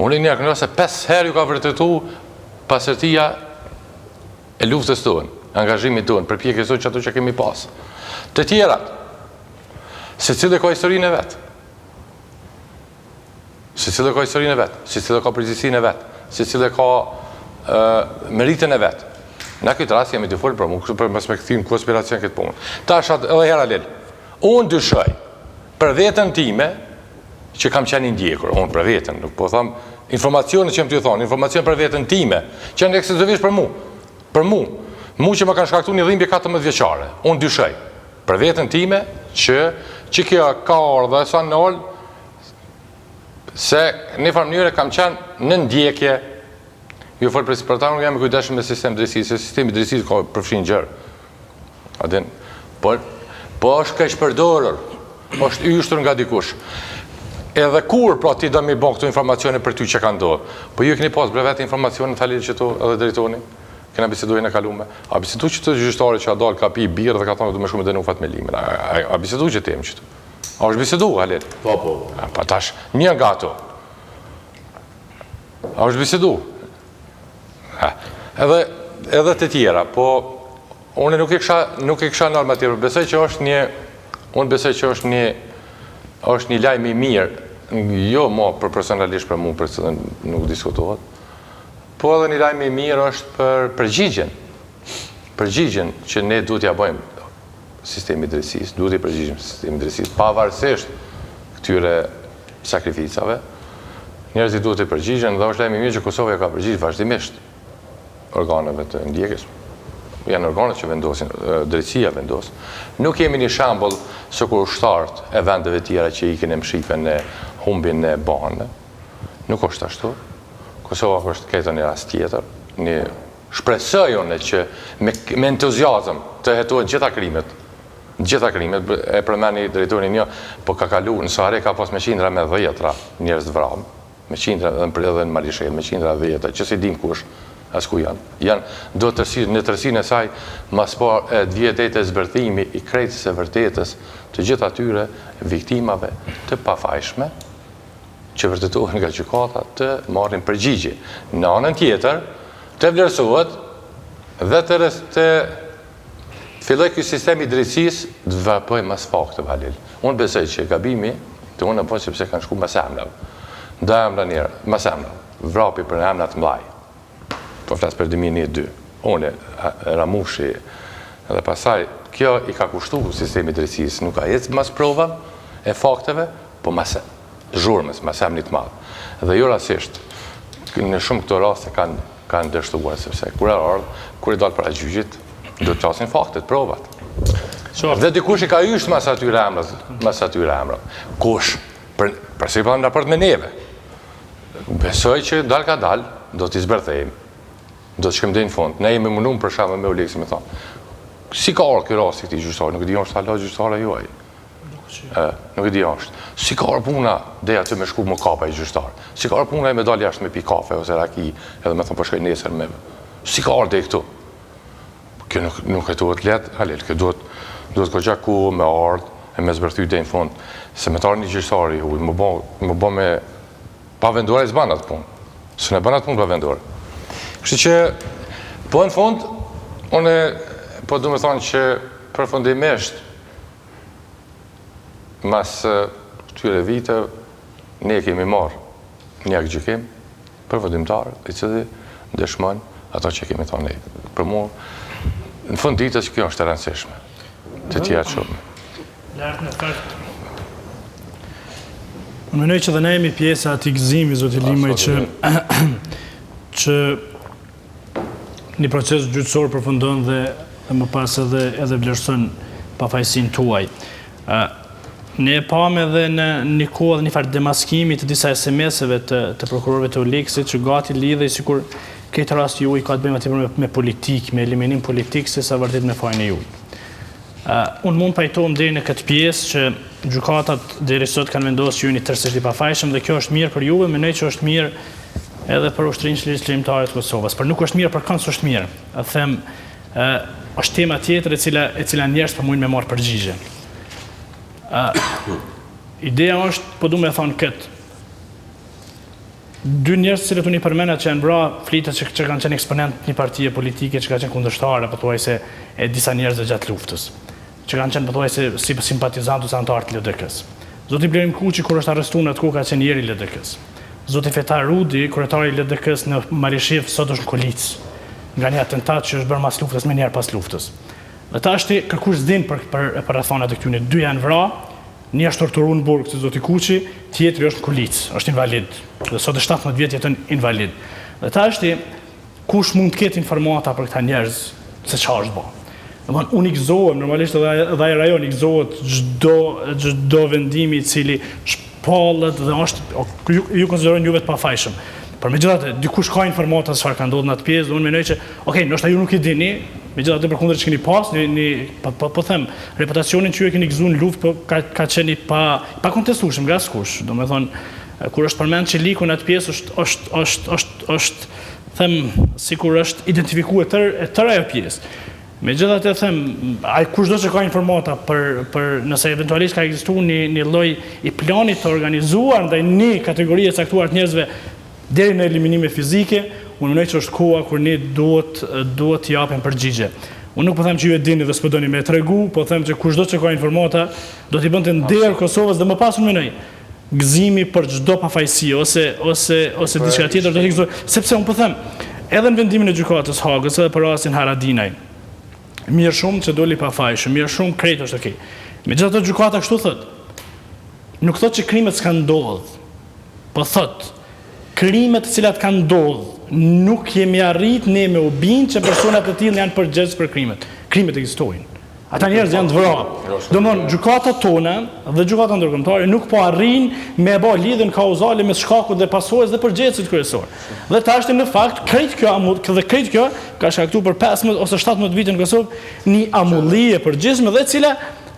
Unë Nina Krenar se 5 herë ju ka vërtetu pasërtia e luftës tonë, angazhimit tonë, përpjekjes tonë që ato që kemi pas. Të tjerat, secili ka historinë e vetë. Secili ka historinë e vetë, secili ka përgjegjësinë e vetë, secili ka meritën e vetë. Në këtë rast jemi të folë për mu, për mos me kthim konspiracion këtë punë. Tash edhe hera lel. Unë dyshoj për veten time që kam qenë i ndjekur, unë për veten, nuk po them informacione që më t'ju thonë, informacion për veten time, që janë ekskluzivisht për mu. Për mu që më kanë shkaktuar një dhimbje 14 vjeçare. Unë dyshoj për veten time që kjo ka ardhur sa nol se në një farë mënyrë kam qenë në ndjekje. Ju fol për sportarun, jam i kujdesshëm me sistem drejtësisë, sistemi i drejtësisë ka përfshin gjërë. Adin, po është keq përdorur, është yshtur nga dikush. Edhe kur pra ti do mi bën këto informacione për ty që ka ndodhur. Po ju keni pas brevet informacione thalil që to edhe drejtoni. Kena biseduar në kalume. A bisedu që të gjyqtari që a dal ka pi birë dhe ka thonë du me shumë dënu Fatmelimin. A bisedu që tem që të. A është bisedu, Halil? Po. Pa tash, një nga ato. A është bisedu? Edhe të tjera, po unë nuk e kisha normativë. Besoj që është një lajm i mirë, jo mo për personalisht për mu, për cilën nuk diskutohet, po edhe një lajm i mirë është për përgjigjen që ne duhet ja bëjmë sistemi drejtësisë, duhet i përgjigjim sistemi drejtësisë, pavarësisht këtyre sakrificave, njerëzit duhet i përgjigjen dhe është lajm i mirë që Kosova ka përgjigjë vazhdimisht organeve të ndjekjes. Janë organet që vendosin, drejtësia vendos. Nuk kemi një shembull se kur ushtarët e vendeve tjera që ikin e mshipen në humbin në banë. Nuk është ashtu. Kosova është këtë një rast tjetër. Një shpresoj unë që me entuziazëm të hetohen gjitha krimet. Gjitha krimet, e përmeni drejtorin një, po ka kalu, në Sare ka pas me qindra me 10 njerëz të vramë. Me qindra edhe në Malishet, me qindra 10, që si dim kush. As ku janë. Do të në tërsinë e saj, mas par e vjetet e zbërthimi i krejtës e vërtetës të gjithë atyre viktimave të pafajshme, që vërtetohen nga gjykata të marrin përgjigje. Në anën tjetër, të vlerësohet dhe të filloj ky sistemi drejtësisë të vepoj mas fakte, Halil. Unë besoj që gabimi, të unë në po sepse kanë shku mas emrav. Do emra njerë, mas emrav. Vrapi për emrat mlaj. Po flasë për 2002, unë, Ramushi, dhe pasaj, kjo i ka kushtu sistemi drejtësisë, nuk ka jetë mas prova e fakteve, po mas zhurmës, mas emnit madhë. Dhe jo rasisht, në shumë këto raste kanë dështuar, sepse kur i dalë para gjyqit, do të qasin faktet, provat. Dhe dikush i ka yshtë mas atyre emrat. Kush, përsi pa në raport me neve, besoj që dal ka dal, do t'i zbërthejmë. Do të shkëmdejnë fund. Ne jemi mënum për shamë me Oleksin me thonë. Si ka orë kjo rasti këti gjyqtari? Nuk e di është hala gjyqtara juaj. Nuk e di është. Si ka orë puna deja të me shku më kapa i gjyqtarë? Si ka orë puna e me dalë jashtë me pi kafe ose raki edhe me thonë përshkaj nesër me me? Si ka orë dhe i këtu? Kjo nuk e duhet letë, Halil. Kjo duhet kërgja ku me ardhë e me zbërthy dhe në fund. Se me tarë një gjyqtari huj, më bo me pa vendore i zbanat punë. Së ne banat punë pa vendore. Kështu që, po në fund, unë po du me thonë që përfundimisht, mas këtyre vite, ne kemi marë një gjykim, përfundimtar, i cili dëshmon ato që kemi thonë ne. Për mu, në fund ditës kjo është e rëndësishme, të tjerë shumë. Lartë në fakt. Unë menoj që dhe ne jemi pjesa ati gëzimi, zoti Limaj, që një proces gjyqësor përfundon dhe më pas edhe vlerëson pafajësinë tuaj. Ne e pam edhe në një kohë dhe një farë demaskimi të disa SMS-eve të prokurorëve të Oleksit që gati lidhej sikur këtë rast ju i ka të bëjmë atipër me politikë, me eliminim politikë, se sa vërtet me fajnë e juj. Unë mund pajtohem deri në këtë pjesë që gjykatat deri sot kanë vendosur që jeni tërësisht i pafajshëm dhe kjo është mirë për juve, mendoj që është mirë edhe për ushtrinë legjislimtare të Kosovës, por nuk është mirë për kënd është mirë. Them është tema tjetër e cila njerëz po mundin me marr përgjigje. Ideja është, po du me thonë këtë, dy njerëz cilët unë i përmenda që janë bra flitet që kanë qenë eksponent një partije politike që ka qenë kundërshtarë, pothuajse e disa njerëzve gjatë luftës, që kanë qenë pothuajse si simpatizantë ose anëtar të LDK-s. Zoti Blerim Kuqi kur është arrestuar në atë kohë ka qenë ieri i LDK-s. Zoti Fetar Rudi, kryetari i LDK-s në Marishiv, sot është në Kolic, nga një atentat që është bërë mas luftës me njerë pas luftës. Dhe tashti kërkush s'din për rrethonat e këtyre, dy janë vra, një është torturuar në burg si zoti Kuqi, tjetri është në Kolic, është invalid. Dhe sot është 17 vjet jeton invalid. Dhe tashti kush mund të ketë informata për këta njerëz se çfarë është bë. Domthonë unë i gëzohem, normalisht edhe ai rajon i gëzohet çdo vendimi i cili shpallet dhe është ju konsiderojnë juve të pafajshëm. Por megjithatë, dikush ka informata se çfarë ka ndodhur në atë pjesë, dhe unë mendoj që, okay, ndoshta ju nuk i dini, megjithatë përkundër që keni pas, po them, reputacionin që ju e keni gëzuar në luftë, po ka qenë pa kontestueshëm nga askush. Domethënë, kur është përmend Çeliku në atë pjesë është them sikur është identifikuar tërë ajo pjesë. Megjithatë them, ai kushdo që ka informata për nëse eventualisht ka ekzistuar një lloj i planit të organizuar ndaj një kategorie të caktuar të njerëzve deri në eliminime fizike, unë mendoj që është koha kur ne duhet t'i japim përgjigje. Unë nuk po them që ju e dini dhe s'po doni me tregu, po them që kushdo që ka informata do t'i bënte nder Kosovës dhe më pas unë mendoj gëzimi për çdo pafajësi ose diçka tjetër do t'i gëzoj, sepse unë po them edhe në vendimin e gjykatës Hagës edhe për rastin Haradinaj. Mirë shumë që doli pafajshëm, mirë shumë krejt është okay. Megjithatë gjykata kështu thot. Nuk thot që krimet s'kan ndodhur, po thot krimet të cilat kanë ndodhur, nuk jemi arrit ne me u bind që personat e tillë janë përgjegjës për krimet. Krimet ekzistojnë. Ata njerëz janë të vrarë. Domthonë gjykatat tona dhe gjykata ndërkombëtare nuk po arrin me bë lidhjen kauzale mes shkakut dhe pasojës dhe përgjegjësit kryesor. Dhe tashti në fakt krejt kjo ka shkaktuar për 15 ose 17 vite në Kosovë një amulli e përgjithshme dhe e cila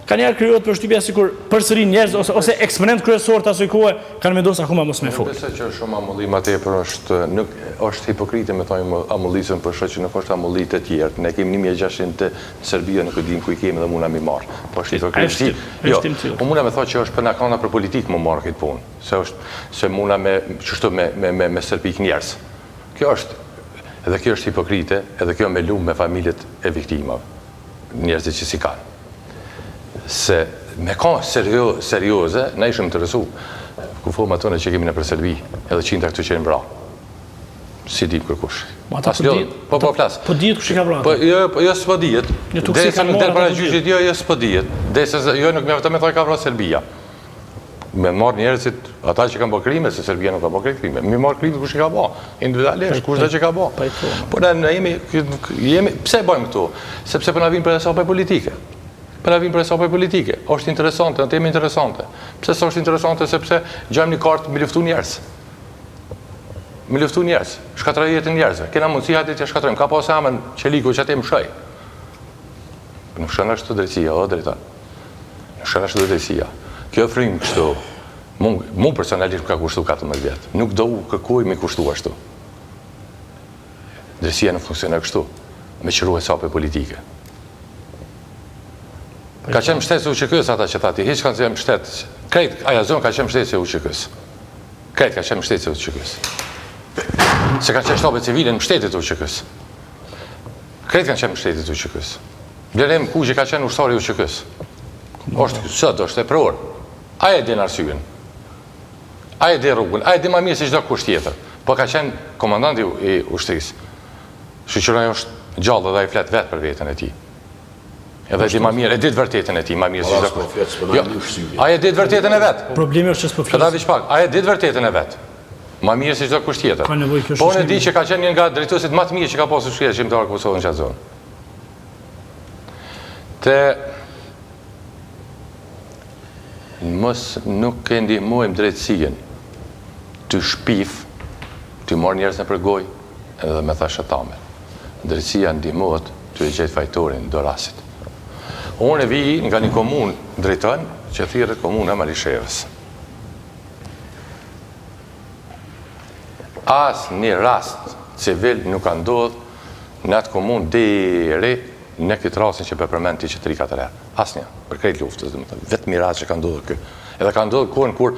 ka njerë kryuat përshtypja sikur përsëri njerëz ose eksponent kryesor të asoj kohë kanë vendosur akoma mos me fol. Besoj që është shumë amullim atëherë është hipokrite me thojmë amullisën për shkak që nuk është amulli të tjerë. Ne kemi 1600 të Serbia nuk e dim ku i kemi dhe muna mi marr. Po është hipokriti. Jo, unë muna me thotë që është për nakana për politikë më marr këtë punë. Se muna me çështo me sërpik njerëz. Kjo është hipokrite, edhe kjo me lum me familjet e viktimave. Njerëzit që si kanë. Se me ka serioze, ne ishëm të rësu, ku forma tonë që kemi në për Serbi, edhe qinta këtu që e në bra. Si dim kërkush. Po flasë. Po dijet kush i ka bra? Jo, s'po dijet. Dhe se në para gjyqit, jo, s'po dijet. Dhe se jo, nuk me vëtë me thoj ka bra Serbia. Me marë njerëzit, ata që kanë bë krime, se Serbia nuk ka bë krime. Me marë krime kush i ka bë. Individualisht, kush dhe që ka bë. Po ne jemi, pse bëjmë këtu? Sepse për na vinë për esapaj politike. Për na vinë për esapaj politike. Është interesante, në temë interesante. Pse është interesante? Sepse gjajmë një kartë me luftu njerëz. Me luftu njerëz. Shkatraj jetën njerëzve. Kena mundësi hajde që shkatrojmë. Ka pas amën Çeliku që atë më shoj. Nuk shon ashtu drejtësia, o drejta. Nuk shon ashtu drejtësia. Kjo frymë kështu. Mu personalisht ka kushtu 14 vjet. Nuk do u kërkuj me kushtu ashtu. Drejtësia nuk funksionon kështu. Me qëru hesapë politike. Ka qenë mbështetës e UÇK-s ata që thati, hiç kanë qenë mbështetës. Krejt, aja zonë ka qenë mbështetës e UÇK-s. Krejt ka qenë mbështetës e UÇK-s. Se kanë qenë shtapet civile në mbështetjet e UÇK-s. Krejt kanë qenë mbështetjet e UÇK-s. Blerim Kuqi ka qenë ushtari i UÇK-s. Është e pror. Ai e din arsyen. Ai e di rrugën, ai e di më mirë se çdo kush tjetër. Po ka qenë komandanti i ushtrisë. Shoqëroja është gjallë dhe ai flet vetë për veten e tij. Edhe di më mirë, e di të vërtetën e tij më mirë se çdo kush. Ai e di të vërtetën e vet. Problemi është që s'po flet. Këta pak, ai e di të vërtetën e vet. Më mirë se çdo kush tjetër. Po ne di që ka qenë një nga drejtuesit më të mirë që ka pasur shkria shqiptare Kosovën në çat zonë. Mos nuk e ndihmojmë drejtësinë të shpif, të marrë njerëz në përgoj, edhe me thashë tame. Drejtësia ndihmohet të e gjetë fajtorin do rastit. Unë e vi nga një komunë drejton që thirret komuna e Malishevës. As një rast civil nuk ka ndodhur në atë komunë deri në këtë rastin që përmend ti që 3-4 herë. Asnjë, për krejt luftës, domethënë, vetëm rast që ka ndodhur kë. Edhe ka ndodhur kur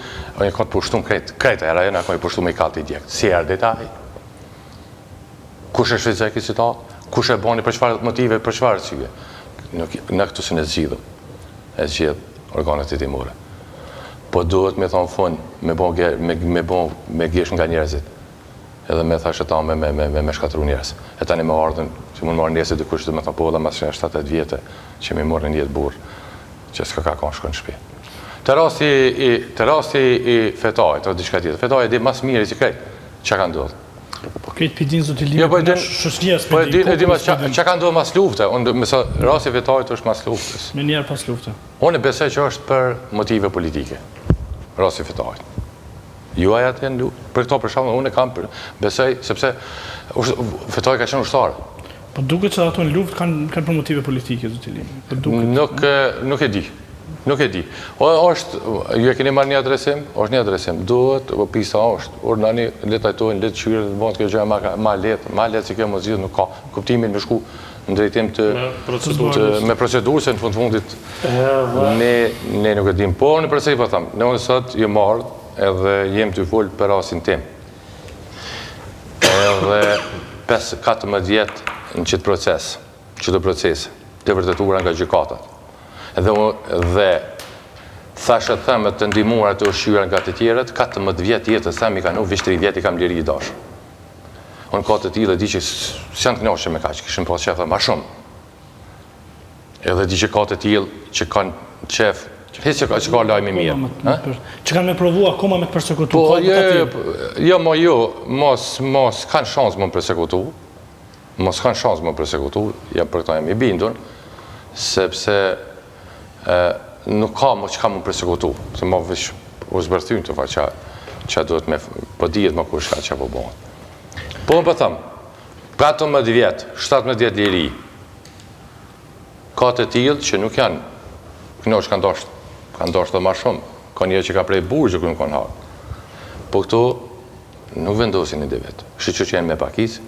ai ka të pushtuar krejt era janë ka i pushtuar me kallti djeg. Si erdhi ai? Kush e shfrytëzoi këtë situatë? Kush e bani për çfarë motive, për çfarë arsye? Në këtë se ne zgjidhëm. E zgjedh organet hetimore. Po duhet me thonë fund, me gjesh nga njerëzit. Edhe me thashë ta me shkatru njerëz. E tani me ardhen, që mund marrë njerëzit dikush dhe me thonë po dhe mas 7-8 vjetë që mi morën jetë burë, që s'ka ka kanë shkën në shtëpi. Të rasti i fetajt, o diçka tjetër, fetajt e di mas mirë i si krejt, që ka ndodhë. Po krejt pëjdin zotilimi, shosnjes pëjdin. E di që ka ndodhë mas lufte, rasti i fetajt është mas luftës. Me njerë pas lufte. Unë besoj që është për motive politike, rasti i fetajt. Juaj atë janë luftë. Për këto për shkakun unë kam besoj sepse fetoj ka qenë ushtarë. Po duket që ato në luftë kanë për motive politike zotilimi. Nuk e di. Nuk e di. Ju e keni marrë një adresim, është një adresim. Duhet, pisa është, urdhani, le tajtojnë, le të qyrë, dhe bëhet kjo gjë ma letë si kjo më zgjidhë nuk ka. Kuptimin me shku në drejtim me procedurë, se në fundit ne nuk e dim. Po në përse i po thamë, ne unë sot ju marrë edhe jem të folë për rasin tim. Edhe 14 vjetë në qëtë procese, të vërtetura nga gjykatat. Dhe thashe thëmë të ndihmuar të ushqyra nga të tjerët, 14 vjetë jetës thëmë i ka nuk, vish 3 vjetë i kam liri i dashë. Unë ka të tjilë e di që s'janë të knoqe me ka, që këshën pas qefë ma shumë. Edhe di që ka të tjilë që kanë qefë, që ka lajmi mirë. Që kanë me provu akoma me të persekutu? Mos kanë shansë më persekutu. Mos kanë shansë më persekutu, për këta jam i bindur, sepse nuk ka më që ka më persekutu. Se ma vish u zbërthyn të fa që duhet me pëdijet më kush ka që po bëhen. Po më për thëmë, 15 vjetë, 17 vjetë liri, ka të tjilë që nuk janë, kënosh kanë ndoshtë dhe ma shumë, ka njerë që ka prej burgjë kërë në kanë harë. Po këto nuk vendosin një dhe vetë. Shqy që jenë me pakis,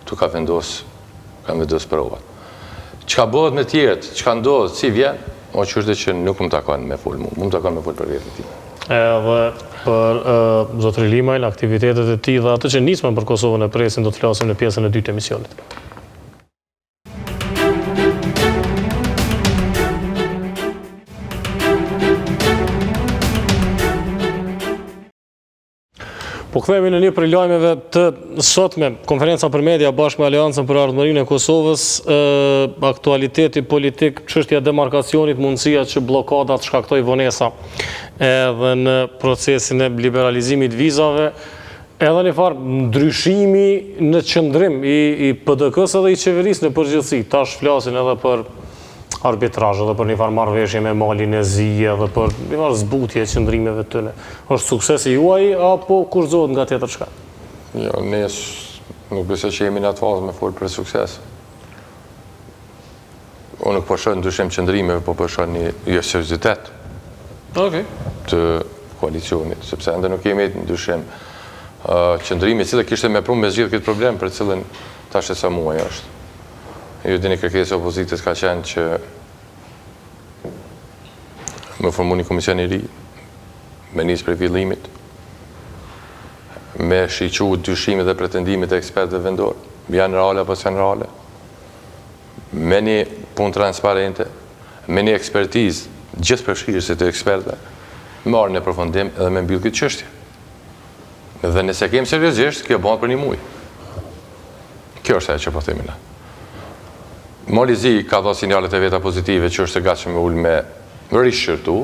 tu ka vendos provat. Që ka bëhet me tjerët, që ka ndodhë, si vjenë, o që është dhe që nuk më takon me full, më takon me full për vetën ti. Edhe për Zotri Limajl, aktivitetet e ti dhe atë që nismen për Kosovën e presin, do të flasim në pjesën e 2 të emisionit. Po kthehemi në një prej lajmeve të sotme, konferenca për media bashkë me Aleancën për Ardhmërinë e Kosovës, aktualiteti politik, çështja e demarkacionit, mundësia që bllokadat shkaktoj vonesa edhe në procesin e liberalizimit vizave, edhe një farë ndryshimi në qëndrim i PDK-s edhe i qeverisë në përgjithësi. Tash flasin edhe për arbitrazh edhe për një farë marrëveshje me Malin e Zi edhe për një farë zbutje e qëndrimeve të tëne. Është suksesi juaj apo kurzohet nga tjetër çka? Jo, ne nuk besoj që jemi në atë fazë me folë për sukses. Unë nuk po shoh ndryshim qëndrimeve, po po shoh një seriozitet të koalicionit, sepse ende nuk kemi ndryshim qëndrimi, cilë kishte me prunë me zgjidhë këtë problem për cilën tash e sa muaj është. Ju dini kërkesë e opozitës ka qenë që me formu një komision i ri, me nisë për fillimit, me shiqu dyshimit dhe pretendimit e ekspertëve vendorë, janë reale apo janë reale, me një punë transparente, me një ekspertizë gjithë përfshirëse të ekspertëve, marrë në përfundim edhe me mbyllë këtë çështje. Dhe nëse kemë seriozisht, kjo bëhet për një muaj. Kjo është ajo që po themi na. Mali Zi ka dhënë sinjalet e veta pozitive që është e gatshëm me ul me rishërtu.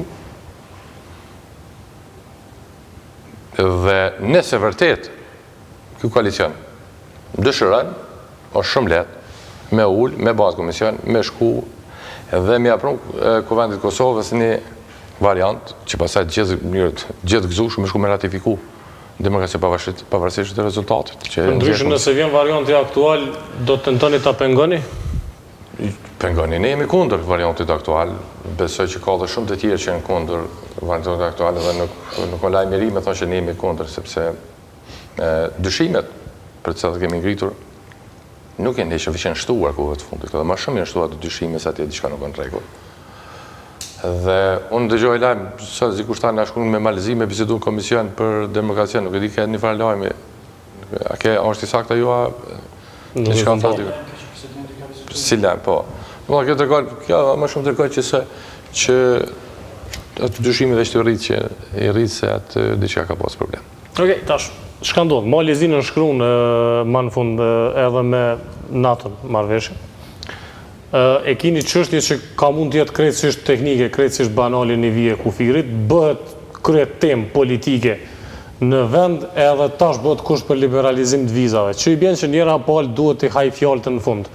Dhe nëse vërtet ky koalicion dëshiron, është shumë lehtë me ul, me bazë komision, me shku dhe me apron Kuvendit Kosovës një variant që pastaj gjithë gëzueshëm me shku me ratifiku demokracia pavarësisht të rezultatit. Ndryshe nëse vjen varianti aktual, do të tentoni ta pengoni? pengoni. Ne jemi kundër variantit aktual, besoj që ka dhe shumë të tjerë që janë kundër variantit aktual dhe nuk më lajmëri me thonë që ne jemi kundër, sepse dyshimet për të cilat kemi ngritur nuk janë që shtuar kohëve të fundit, dhe më shumë janë shtuar të dyshime se atje diçka nuk në rregull. Dhe unë dëgjoj lajm, sa dikush tani na shkruan me malëzime, bisedu në komision për demokracinë, nuk e di ka një farë lajmi. A është i saktë ajo? Diçka thotë. Si lajm, po. Kjo tregon, kjo më shumë tregon që atë dyshimi dhe që i rritë se atë diçka ka pas problem. Okej, tash, çka ndodh? Malizinë në shkruan më në fund edhe me natën marrëveshje. E kini çështje që ka mund të jetë krejtësisht teknike, krejtësisht banale në vije kufirit, bëhet kryet temë politike në vend edhe tash bëhet kusht për liberalizim të vizave, që i bjen që njëra palë duhet të haj fjalët në fund,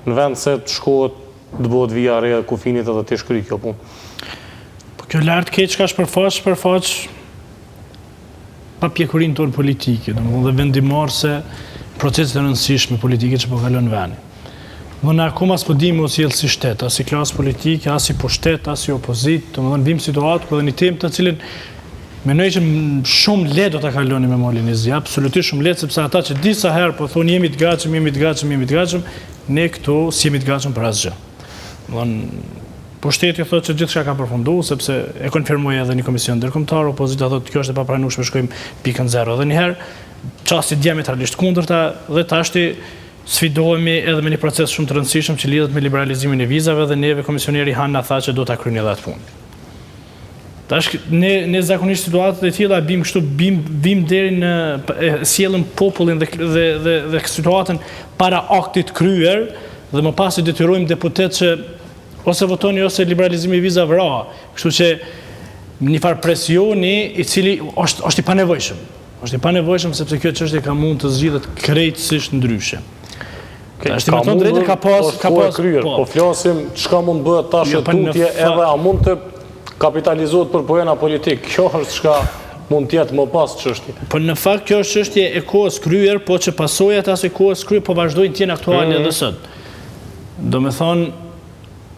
në vend se të shkohet të bëhet vija re kufinit edhe të shkry kjo punë. Po kjo lartë keq ka shpërfaq pa pjekurin tonë politike, dhe vendimarse proceset e rëndësishme politike që po kalon veni. Dhe në akoma s'po dimi o si jelë si shtet, as si klasë politike, as si pushtet, as si opozit, të më dhe në vim situatë, ku dhe një temë të cilin menoj që shumë letë do të kaloni me Malinizi, absolutisht shumë letë, sepse ata që disa herë po thonë jemi të gatshëm, ne këtu si jemi të gatshëm për asgjë. Pushteti thotë që gjithçka ka përfundu, sepse e konfirmoi edhe një komision ndërkombëtar, opozita thotë kjo është e papranueshme, shkojmë pikën 0. Dhe njëherë çasti diametralisht kundërta dhe tashti sfidohemi edhe me një proces shumë të rëndësishëm që lidhet me liberalizimin e vizave dhe neve komisioneri Han na tha që do ta kryeni edhe atë punë. Tash ne zakonisht situatat e tilla bim deri në sjellëm popullin dhe situatën para aktit kryer dhe më pas i detyrojmë deputet që ose votoni ose liberalizimi i vizave ra. Kështu që një farë presioni i cili është i panevojshëm. Është i panevojshëm sepse kjo çështje ka mund të zgjidhet krejtësisht ndryshe. Ka mund kryer, po flasim çka mund bëhet tash tutje edhe a mund të kapitalizohet për pojena politik. Kjo është çka mund të jetë më pas çështje. Po në fakt kjo është çështje e kohës kryer, po që pasojat e asaj kohës kryer po vazhdojnë të jenë aktuale edhe sot. Domethënë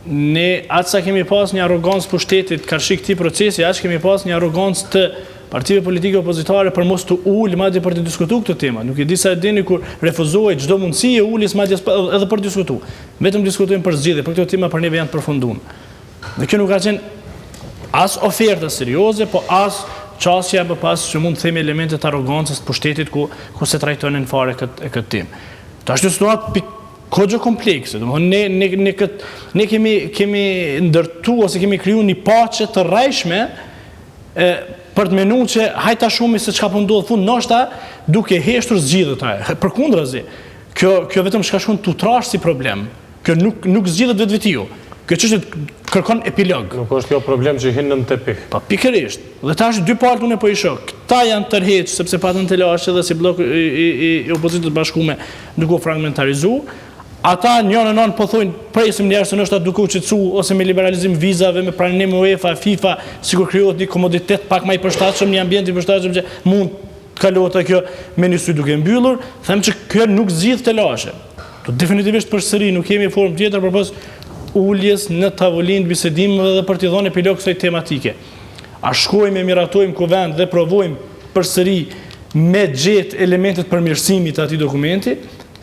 ne atë sa kemi pas një arrogancë pushtetit karshi këtij procesi, aq kemi pas një arrogancë të partive politike opozitare për mos të ulë madje për të diskutuar këtë temë. Nuk e di sa e dini kur refuzohej çdo mundësi e uljes madje edhe për të diskutuar. Vetëm diskutojmë për zgjidhje, për këto tema për neve janë të përfunduar. Dhe kjo nuk ka qenë as oferta serioze, po as çështja më pas që mund të themi elemente të arrogancës të pushtetit ku se trajtonin fare këtë temë. Tash është situatë kodjo komplekse, ne kemi ndërtu ose kemi kriju një paqe të rrejshme për të menu që hajta shumë se çka po ndodh fund, ndoshta duke heshtur zgjidhjet ajo. Përkundrazi, kjo vetëm shkakton tutrash si problem. Kjo nuk zgjidhet vetvetijo. Kjo çështje kërkon epilog. Nuk është kjo problem që hin në tepih. Po pikërisht. Dhe tash dy palët unë po i shoh. Këta janë tërheq sepse patën të lashë dhe si blok i opozitës bashkuar duke u fragmentarizuar. Ata njënë po thojnë presim njerëz se nështë duke u qetësu ose me liberalizim vizave, me pranim UEFA, FIFA, sikur krijohet një komoditet pak më i përshtatshëm, një ambient i përshtatshëm që mund të kalohet kjo me një sy duke mbyllur, them që kjo nuk zgjidh të lashe. Definitivisht përsëri nuk kemi formë tjetër përpos uljes në tavolinë bisedimeve dhe për t'i dhënë epilog kësaj tematike. A shkojmë e miratojmë kuvend dhe provojmë përsëri me gjetë elementet përmirësimit të atij dokumenti,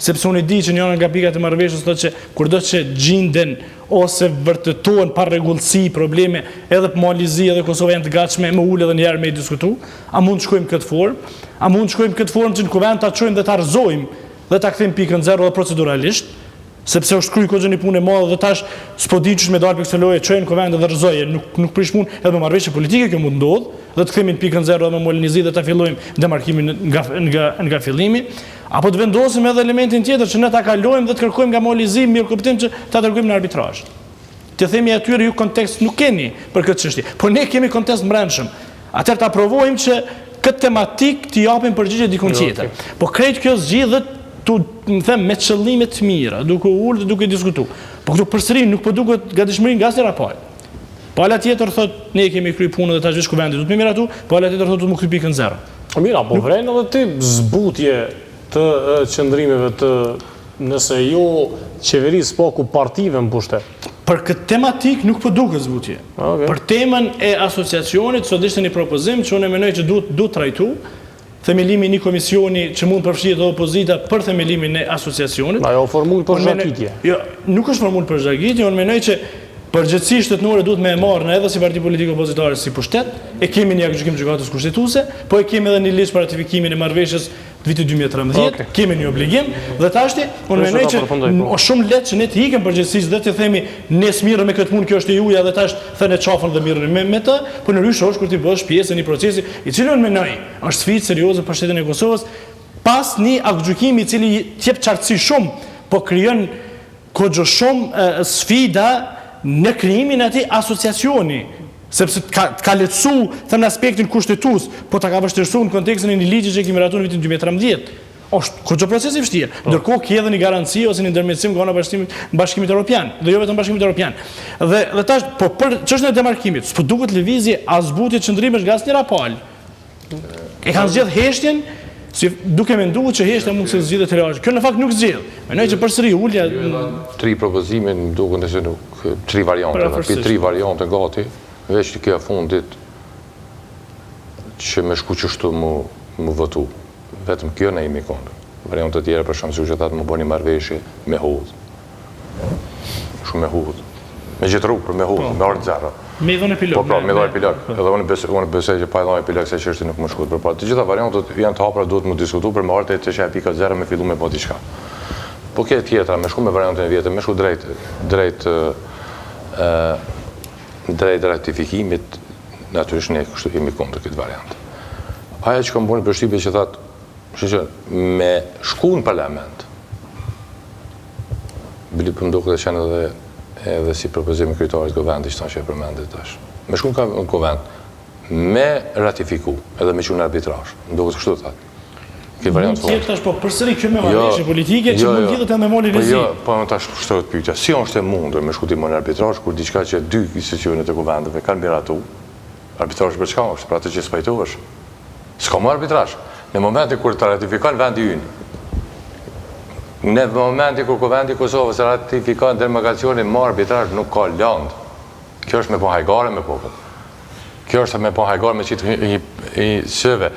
sepse unë di që njëra nga pikat e marrëveshjes thotë që kurdo që gjinden ose vërtetohen pa rregullsi, probleme edhe për Malizi edhe Kosova janë të gatshme me ulë edhe një herë me i diskutu, a mund të shkojmë këtë formë? A mund të shkojmë këtë formë që në kuvend ta çojmë dhe ta rrëzojmë dhe ta kthejmë pikën 0 dhe proceduralisht, sepse është kryer kohë një punë e madhe dhe tash s'po di ç'është me dal për këtë lloje, çojmë kuvend dhe rrëzoje, nuk prish punë edhe me marrëveshje politike kjo mund ndodh dhe të kthemi në pikën 0 dhe me Malizi dhe ta fillojmë demarkimin nga fillimi. Apo të vendosim edhe elementin tjetër që ne ta kalojmë dhe të kërkojmë nga Malizi mirëkuptim që ta dërgojmë në arbitrazh. Të themi atyre ju kontekst nuk keni për këtë çështje, por ne kemi kontekst brendshëm. Atëherë ta provojmë që këtë tematik t'i japim përgjigje dikun tjetër. Po krejt kjo zgjidhet me qëllime të mira, duke ulë dhe duke diskutu. Po këtu përsëri nuk po duket gatishmëri nga asnjëra palë. Pala tjetër thotë ne kemi kryer punën dhe tash veç kuvendi do të më miratu, pala tjetër thotë do të më kryej pikën 0. Mira, po vren edhe ti zbutje të qëndrimeve të nëse jo qeverisë po ku partive në pushtet. Për këtë tematik nuk po duket zbutje. Okay. Për temën e asociacionit, sot ishte një propozim që unë mendoj që duhet trajtu themelimin një komisioni që mund përfshihet edhe opozita për themelimin e asociacionit. Ajo formull për zhagitje. Jo, nuk është formull për zhagitje, unë mendoj që përgjithësisht shtetënore duhet me e marrë në edhe si parti politike opozitare si pushtet, e kemi një gjykim gjykatës kushtetuese, po e kemi edhe një listë për ratifikimin e marrëveshjes të vitit 2013, kemi një obligim, dhe tashti, unë mendoj që është shumë lehtë që ne të ikëm përgjithësisht dhe të themi ne smirë me këtë punë, kjo është e juaja dhe tash thënë çafën dhe mirën me të, po në rrysh është kur ti bësh pjesë e një procesi i cili unë mendoj është sfidë serioze për shtetin e Kosovës, pas një aktgjykimi i cili jep qartësi shumë, po krijon kogjo shumë sfida në krijimin e atij asociacioni, sepse ka lehtësu thënë aspektin kushtetues, po ta ka vështirësuar në kontekstin e një ligji që kemi ratuar në vitin 2013. Është kogjo proces i vështirë. Ndërkohë ka edhe një garanci ose një ndërmjetësim nga ana Bashkimit Evropian, dhe jo vetëm Bashkimit Evropian. Dhe tash po për çështën e demarkimit, s'po duket lëvizje as zbutje çndrimesh nga asnjëra palë. E kanë zgjedh heshtjen si duke menduar që heshtja mund të zgjidhet realisht. Kjo në fakt nuk zgjedh. Mendoj që përsëri ulja 3 propozime më duken se nuk 3 variante, pi 3 variante gati, veç që kjo fundit që me shku qështu mu votu. Vetëm kjo ne jemi kondër. Variante të tjera për shumë qytetarët më bëni marrëveshje me hudh. Shumë me hudh. Me gjithë rrugë për me hudh, me orë zero. Me dhënë epilog. Po, me dhënë epilog. Edhe unë besoj që pa dhënë epilog se çështja nuk më shkut përpara. Të gjitha variantet janë të hapura, duhet më diskutu për me orë të që e pika zero me fillu me po diçka. Po këtë tjetra, me shku me variantën e vjetër, me shku drejt ratifikimit, natyrisht ne kështu jemi kundër këtë variant. Aja që kam bërë përshtypje që thatë, me shku në parlament, bili për mdo këtë qenë edhe si propozimi kryetarit Govendi që ta që e përmendit tash. Me shku në Govend, me ratifiku, edhe me qunë arbitrash, mdo këtë kështu thatë. Mund tjetë tash, po përsëri kjo me marrëveshje politike që mund tjetë me moli rizik. Po në tash shtohet pyetja, si është e mundur me shkuti më në arbitrash, kur diçka që 2 institucionet e kuvendeve kanë miratu, arbitrash për çka është, për atë që spajtohesh. S'ka më arbitrash. Në momentin kur të ratifikon vendi ynë, në momentin kur kuvendi Kosovës ratifikon demarkacionin, më arbitrash nuk ka land. Kjo është me po hajgare me popull. Kjo është me po hajgare me qitë i sëve.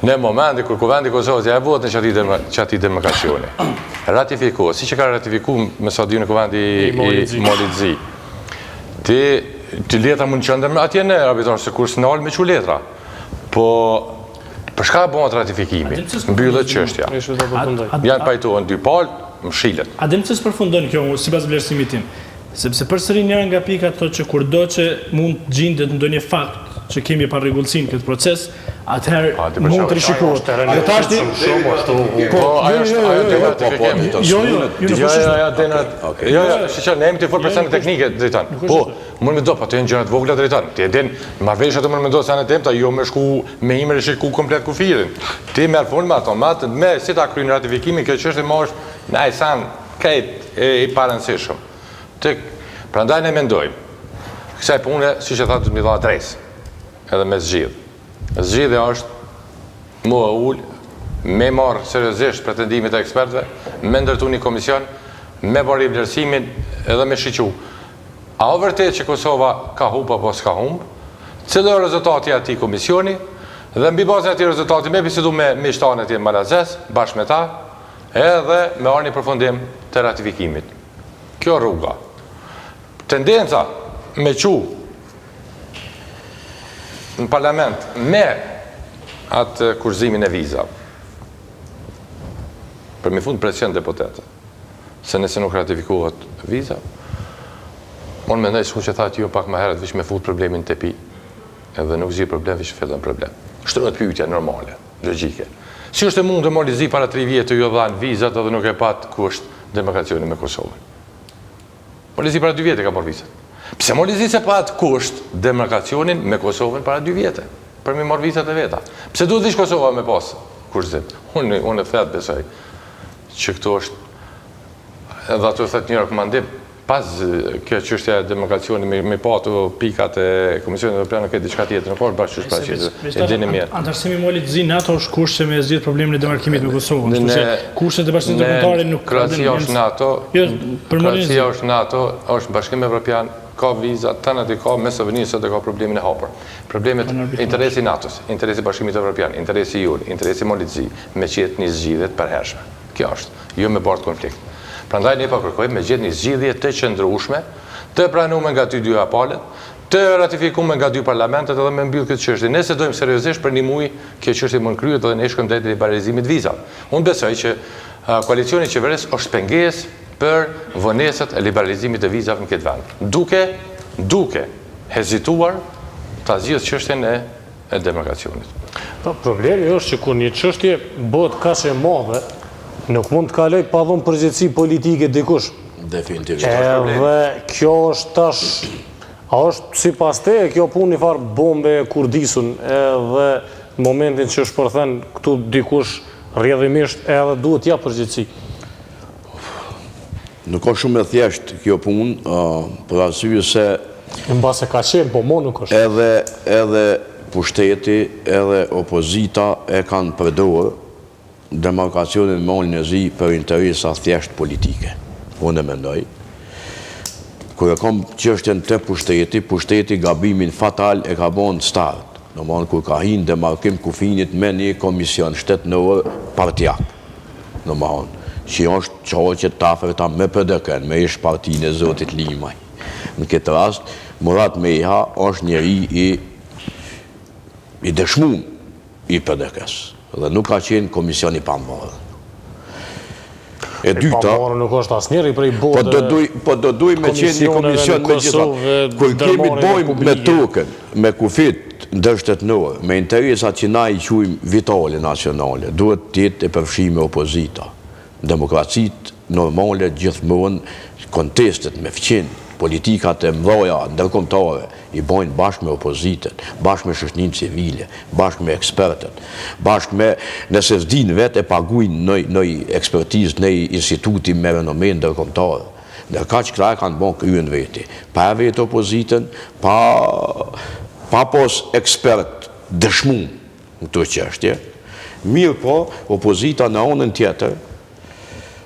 Në momentin kur kuvendi Kosovës ja e votën që ati demarkacioni, ratifikohet, si që ka ratifikuar me sa dy në kuvendi i Molitzi, ti letra mund qëndër atje në arbitrash, se kur s'nalë me që letra, po për shka bëhat ratifikimi, mbyllët çështja. Janë pajtohen 2 palë, më shilet. A dem se s'përfundon kjo, sipas vlerësimit tim, sepse përsëri njëra nga pikat thotë që kurdo që mund gjendet ndonjë fakt që kemi pa rregullsinë këtë proces, atëherë mund të rishikohet. Dhe tashti ne jemi të forë për sene teknike, drejtan. Po, mund me do, po të jenë gjërat vogla, drejtan. Ti e din, marrëveshjet mund me do sene temta, jo me shku me ime rishiku komplet kufirin. Ti merr fol me ato, me si ta kryen ratifikimin, kjo çështje më është në ajsan këtë i parëndësishëm. Prandaj ne mendojmë, kësaj pune, si që thatë, të mi dha adresë, edhe me zgjidh. Zgjidhja është mua ullë, me marë seriozisht pretendimet e ekspertve, me ndërtu një komision, me bërë i vlerësimin edhe me shiqu. A o vërtet që Kosova ka humb apo s'ka humb, cilë është rezultati ati komisioni, dhe mbi bazën e ati rezultati me bisedu me miqtanë e ti Malazes, bashkë me ta, edhe me arë një përfundim të ratifikimit. Kjo rruga. Tendenca me qu në parlament me atë kurzimin e viza për mi fund presion deputetët, se nëse nuk ratifikohet viza, unë mendoj shku që thatë ju pak më herët vish me fut problemin të pi, edhe nuk zhjë problem, vish fillon problem. Shtërët pyetja normale, logjike. Si është e mund të Molitzi para 3 vjetë ju dhanë vizat edhe nuk e pat kusht demarkacioni me Kosovën? Molitzi para 2 vjetë ka marrë vizat. Pse Molitzi se pat kusht demarkacionin me Kosovën para 2 vjetë, për mi marrë vizat e veta? Pse duhet vish Kosova me pas kushtzim? Unë e thetë besoj që këto është, edhe ato thët një rekomandim, Pas kjo çështja e demokracionit me pa ato pikat e Komisionit Evropian ka diçka tjetër, në kohë bashkësh paraqitet. E dini mirë. Antarësimi i Molit Zi NATO është kushte me zgjidhje problemin e demarkimit me Kosovën. Kështu që kushtet e bashkimit ndërkombëtar nuk Kroacia është NATO. Kroacia është NATO, është Bashkimi Evropian, ka viza, tanat i ka, me Slovenisë sot e ka problemin e hapur. Problemet, interesi NATO-s, interesi Bashkimit Evropian, interesi junë, interesi Molit Zi, me qetë një zgjidhjet përhershme. Kjo është, jo me bart konflikt. Prandaj ne po kërkojmë me gjetë një zgjidhje të qëndrueshme, të pranuar nga ty dy palët, të ratifikuar nga dy parlamentet edhe me mbyll këtë çështje. Nëse dojmë seriozisht për një muaj, kjo çështje mund kryhet dhe ne shkojmë drejt liberalizimit vizave. Unë besoj që koalicioni qeverisë është pengesë për vonesat e liberalizimit të vizave në këtë vend. Duke hezituar ta zgjidhë çështjen e demarkacionit. Problemi është që kur një çështje bëhet kaq e madhe, nuk mund të kaloj pa dhënë përgjegjësi politike dikush. Definitivisht. Edhe kjo është tash, a është sipas teje kjo punë një farë bombe kurdisun, edhe në momentin që është përthen këtu dikush rrjedhimisht edhe duhet ja përgjegjësi. Nuk është shumë e thjeshtë kjo punë, për arsye se mbase ka qenë, po mo nuk është. Edhe pushteti, edhe opozita e kanë përdorur demarkacionin me Molin e Zi për interesa thjesht politike. Unë e mendoj. Kur e kom çështjen te pushteti gabimin fatal e ka bën start. Domthonë kur ka hinë demarkim kufinit me një komision shtetëror partijak. Domthonë, që është çoqet të afërta me PDK-n, me ish partinë e zotit Limaj. Në këtë rast, Murat Meha është njeri i dëshmuar i PDK-s. Dhe nuk ka qenë komisioni pambarë. E dyta... Pambarë nuk është asnjëri prej botë... Po do duj me qenë një komision me gjitha. Kur kemi të bojmë me tokën, me kufit ndërshtetënor, me interesat që na i quajmë vitale nacionale, duhet të jetë e përfshime opozita. Demokracitë normale gjithmonë kontestet me fqin, politikat e mdhaja ndërkombëtare i bojnë bashkë me opozitën, bashkë me shoqërinë civile, bashkë me ekspertët, bashkë me, nëse s'din vetë e paguajnë në ekspertizë në instituti me renome ndërkombëtar. Ndërka që këta e kanë bon kryen veti. Pa vetë opozitën, pa pos ekspert dëshmum në të çështje. Mirë po, opozita në anën tjetër,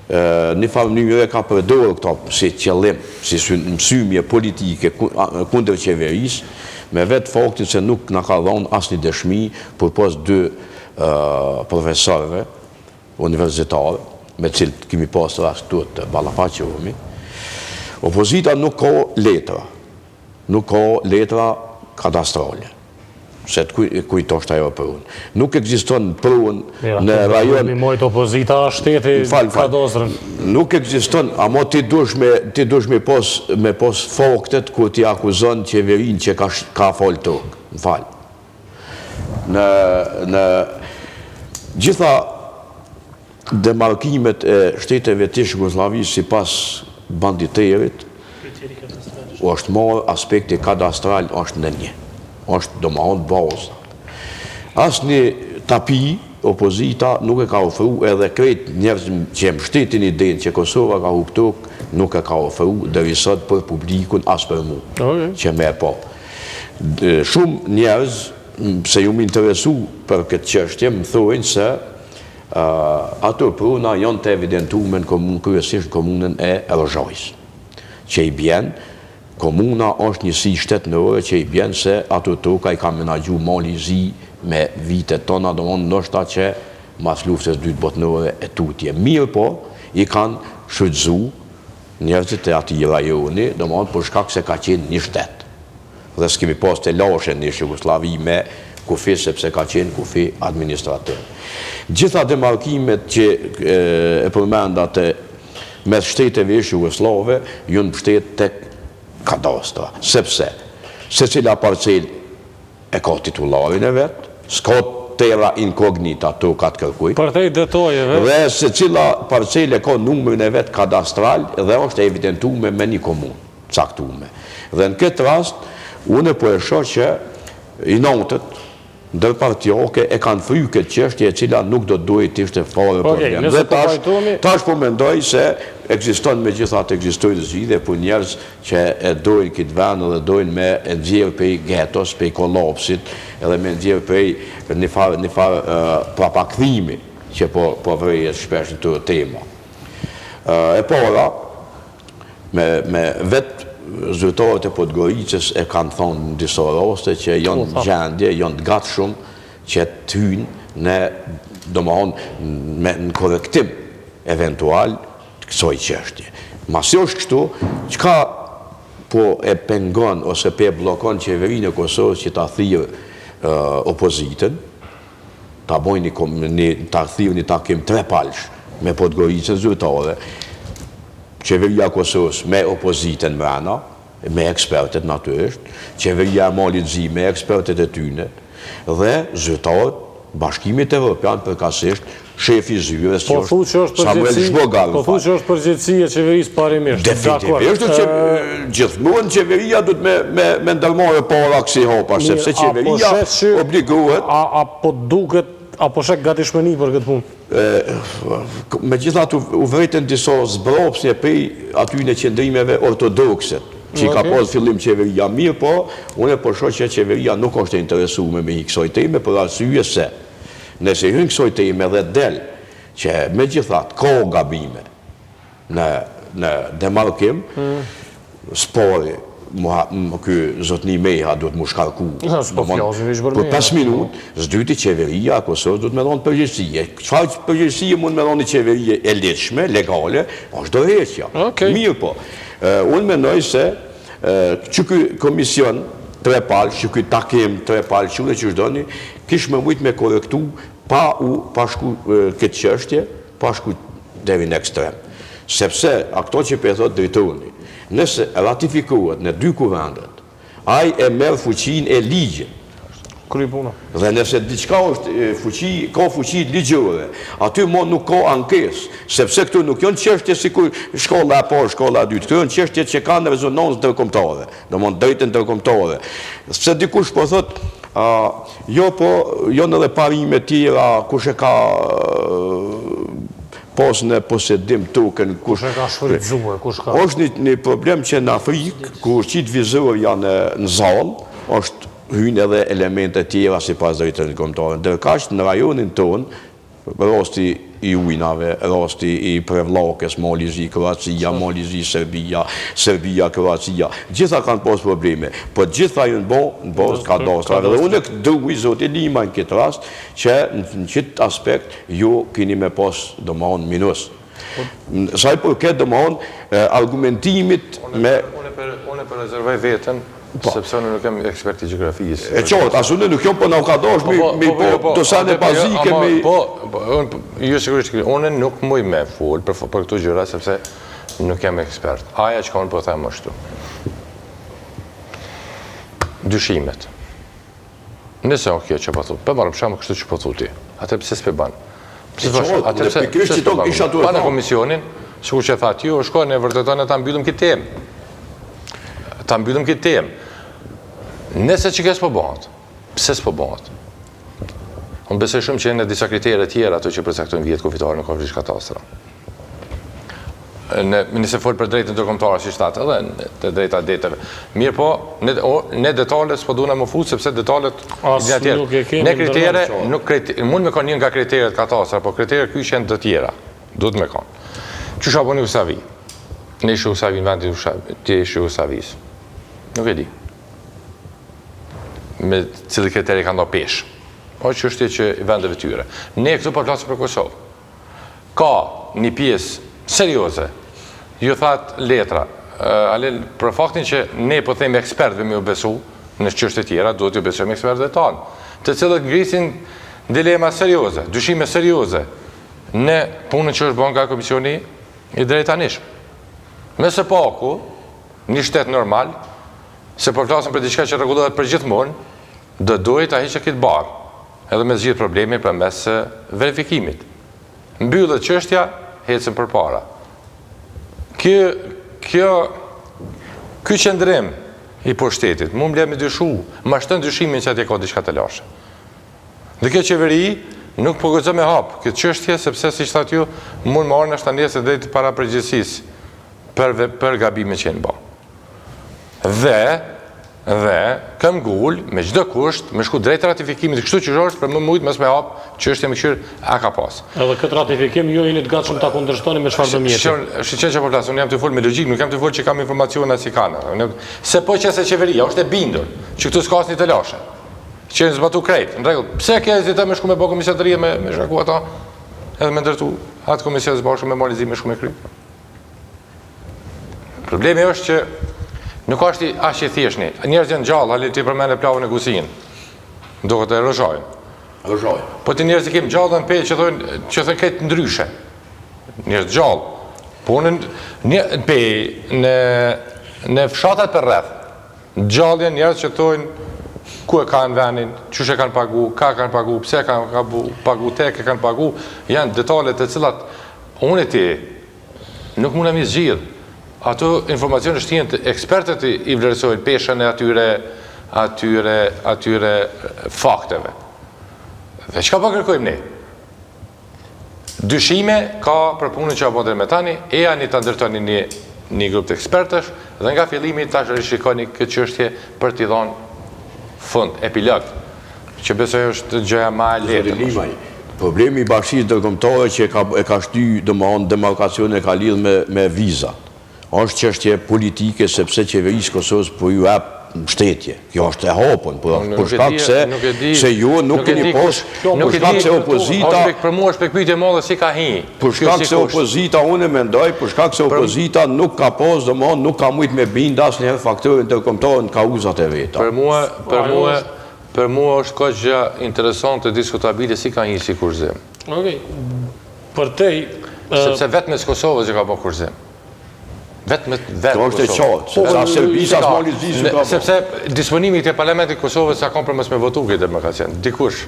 një farë mënyrë ka përdorur këto si qëllim, si mësymje politike kundër qeverisë, me vetë faktin se nuk na ka dhënë asnjë dëshmi për pas dy profesorëve universitarë, me cilët kemi pas rast këtu të ballafaqohemi. Opozita nuk ka letra kadastrale. Se të kujtosht ajo për unë. Nuk ekziston për unë në rajon... Mojtë opozita shteti kadozrën. Nuk ekziston, ama ti dush me pos faktet kur ti akuzon qeverin që ka falë tokë. Në falë. Në gjitha demarkimet e shteteve të Jugosllavisë si pas banditerit, është marrë aspekti kadastral është në një. është domethënë bazë. Asnjë tapi opozita nuk e ka ofru edhe krejt njerëz që mbështetin idenë që Kosova ka hub tokë, nuk e ka ofru deri sot për publikun as për mua. Që më po. Shumë njerëz pse ju më interesu për këtë çështje më thonë se ato pruna janë të evidentuar në komunë, kryesisht komunën e Rrozhajës, që i bjen komuna është njësi shtetërore që i bjen se ato toka i ka menaxhu Mali i Zi me vitet tona, domthonë ndoshta që mas luftës dytë botërore e tutje. Mirë po, i kanë shfrytzuar njerëzit e atij rajoni, domthonë për shkak se ka qenë një shtet. Dhe s'kemi pas të lashe në Jugosllavi me kufi sepse ka qenë kufi administrator. Gjitha demarkimet që e përmenda të mes shteteve jugoslave janë mbështet tek kadastra, sepse secila parcel e ka titullarin e vet, s'ka terra incognita to ka të kërkuj. Për te detajeve. Dhe secila parcel e ka numrin e vet kadastral dhe është evidentuar me një komunë caktuar. Dhe në këtë rast unë po e shoh që i notët ndërpartioke e kanë fryrë këtë çështje e cila nuk do duhet të ishte fare problem. nëse Dhe po vajtohemi- tash po mendoj se ekziston megjithatë ekzistojnë zgjidhje për njerëz që e dojnë këtë vend dhe dojnë me e nxjerr prej getos, prej kollapsit, edhe me nxjerr prej një farë prapakthimi që po vërejë shpesh në të tema. E para, me vetë zyrtarët e Podgoricës e kanë thonë në disa raste që janë gjendje, janë të gatshëm që të hyjnë në korrektim eventual të kësaj çështje. Masi është kështu, çka po e pengon ose po e bllokon qeverinë e Kosovës që ta thirrë opozitën, ta bojnë ta thirrë një takim trepalsh me Podgoricën zyrtare, qeveria Kosovës me opozitën mbrana, me ekspertet natyrisht, qeveria Malit Zi me ekspertet e tyne, dhe zyrtarët, Bashkimit Evropian përkatësisht, shefi i zyres Po thu që është përgjegjësi e qeverisë parimisht. Definitivisht që gjithmonë qeveria duhet me ndërmarrë para kësaj hapa, sepse qeveria obligohet. Apo duket apo shek gatishmëri për këtë punë? Megjithatë u vërejtën disa zbrapsje prej atyre qendrimeve ortodokse, që ka pas fillim qeveria mirë, po unë po shoh që qeveria nuk është e interesuar me kësaj teme për arsye se nëse hyn kësaj teme dhe del që megjithatë ka gabime në demarkim, spori ky zotni Meha duhet mu shkarku për 5 minutë, s'dyti qeveria Kosovës duhet me dhonë përgjegjësie. Çfarë përgjegjësie mund me dhonë një qeveri e lehtëshme, legale, është dorëheqja. Mirë po. Unë mendoj se që ky komision trepalë, që ky takim trepalë, që që shdoni, kish me mujtë me korektu pa shku këtë çështje, pa shku deri në ekstrem. Sepse ato që për e thotë drejtori, nëse ratifikohet në 2 kuvendet, ai e merr fuqinë e ligjit. Krypuna. Dhe nëse diçka është ka fuqi ligjore, aty nuk ka ankesë, sepse këtu nuk janë çështje sikur shkolla e parë, shkolla e dytë, këtu janë çështje që kanë rezonancë ndërkombëtare, domthonë drejtë ndërkombëtare. Sepse dikush po thotë, janë edhe parime tjera, kush e ka pas në posedim token, kush e ka shfrytzuar, kush ka. Është një problem që në Afrikë, kur qitë vizor janë në zalë, është hynë edhe elemente tjera si pas drejtën kombëtare. Ndërkaq në rajonin tonë, rasti i ujnave, rasti i Prevllakës, Mali Zi, Kroacia, Mali Zi, Serbia, Kroacia, gjitha kanë pas probleme, po gjitha ju në bazë kadastra. Dhe unë dërguj zoti Lima në këtë rast, që në qëtë aspekt ju keni me pas domthonjë minus. Sa i përket domthonjë argumentimit me... Unë për rezervoj veten, sepse unë nuk jam ekspert i gjeografisë. E qartë, as unë nuk jam po na ka dash me do sanë bazike me... Jo sigurisht, unë nuk muj me fol për këto gjëra, sepse nuk jam ekspert. Aja që ka unë po them ashtu. Dyshimet. Nëse o kjo që po thu, për marrë për shamë kështu që po thu ti, atër pëse s'pe banë? Pane komisionin, sikur që tha ti, o shko, ne vërtetojnë e ta mbyllëm këtë temë. Ta mbyllëm këtë temë. Nëse që kësë po bëhat, pëse s'po bëhat? Unë besoj shumë që në disa kritere tjera ato që përcaktojnë vjetë kufitarë në kofrish katastra. Nëse folë për drejtën ndërkombëtare si shtatë edhe të drejta deteve. Mirë po, ne detalet s'po duna më futë, sepse detalet ne kritere, mund me ka një nga kriteret katastra, po kriteret kjo që janë të tjera, duhet me ka. Që shë aboni Usavi? Ne ishë Usavi në vendit të ishë Usavis. Nuk e di. Me cilë kriteri ka ndo peshë. O që është që i vendeve tyre. Ne këtu për klasë për Kosovë. Ka një pjesë serioze, ju thatë letra, për faktin që ne po themi ekspertve me u besu në çështje tjera, duhet ju besojmë ekspertve tanë, të cilët ngrisin dilema serioze, dyshime serioze në punën që është bën nga Komisioni i Drejtanishëm. Nëse paku, një shtet normal, se po flasim për diçka që rregullohet për gjithmonë, do duhet ta hiqë këtë barë, edhe me zgjidh problemi përmes verifikimit. Mbyllet çështja, hecën përpara. Ky qëndrim i pushtetit, mu m'le me dyshu, ma shtën dyshimin që atje ka diçka të lashe. Dhe kjo qeveri nuk po guxon me hap këtë çështje sepse siç thatë ju, mund marrë në shtanese drejt para përgjegjësisë për gabimet që janë bërë. Dhe kam gul me çdo kusht, me shku drejt ratifikimit të kështu qytetarës për më mujt mos me hap çështje me qyr a ka pas. Edhe këtë ratifikim ju jeni të gatshëm ta kundërshtoni me çfarë do mjeti. Shqiptar që po flas, unë jam të fol me logjik, nuk jam të fol që kam informacione si kanë. Se po qese qeveria është e bindur që këtu s'ka asnjë të lashe. Që në zbatu krejt, në regull. Pse ke hezita me shku me bo komisionat të rije me shkaku ata, edhe me ndërtu atë komisionat zbashku me marrëzim me shku me kry. Problemi është që nuk është ashtë i thjeshni. Njerëz janë gjallë, halë ti përmene plavën e kusin. Do këtë e rëzhajnë. Po të njerëz i kemë gjallë dhe në pejë që thënë këtë ndryshe. Njerëz gjallë. Po në pejë, në fshatat për rreth, gjallë janë njerëz që thënë ku e kanë venin, qështë e kanë pagu, ka kanë pagu, pse kanë pagu, tek e kanë pagu, janë detalet të cilat unë e ti nuk mund e mi zgjidh. Ato informacione shtjen të ekspertët i vlerësojnë peshën e atyre fakteve. Dhe çka po kërkojmë ne? Dyshime ka për punën që apo me tani, e janë të ndërtoni një grup të ekspertësh, dhe nga fillimi tash rishikoni këtë çështje për t'i dhënë fund, epilog, që besoj është gjëja ma e lehtë. Problemi i bashkisë ndërkombëtare që e ka shty demarkacionin e ka lidhur me viza. Është çështje politike sepse qeverisë Kosovës po ju jap mbështetje. Kjo është e hapur, por shkak se ju nuk keni pas, por shkak se opozita, për mua është pyetje e madhe si ka hi. Por shkak se opozita unë mendoj, por shkak se opozita nuk ka pas domosdoshmë nuk ka mujt me bind asnjëherë faktorin ndërkombëtar në kauzat e veta. Për mua është ka gjë interesante diskutabile si ka hi si kurzim. Okej. Për tej sepse vetëm me Kosovës që ka bërë kurzim. Vetëm është e qartë, sa Serbia s'mali zgjidhje ka. Sepse disponimi i parlamentit të Kosovës sa kanë për mos me votu këtë demokracian. Dikush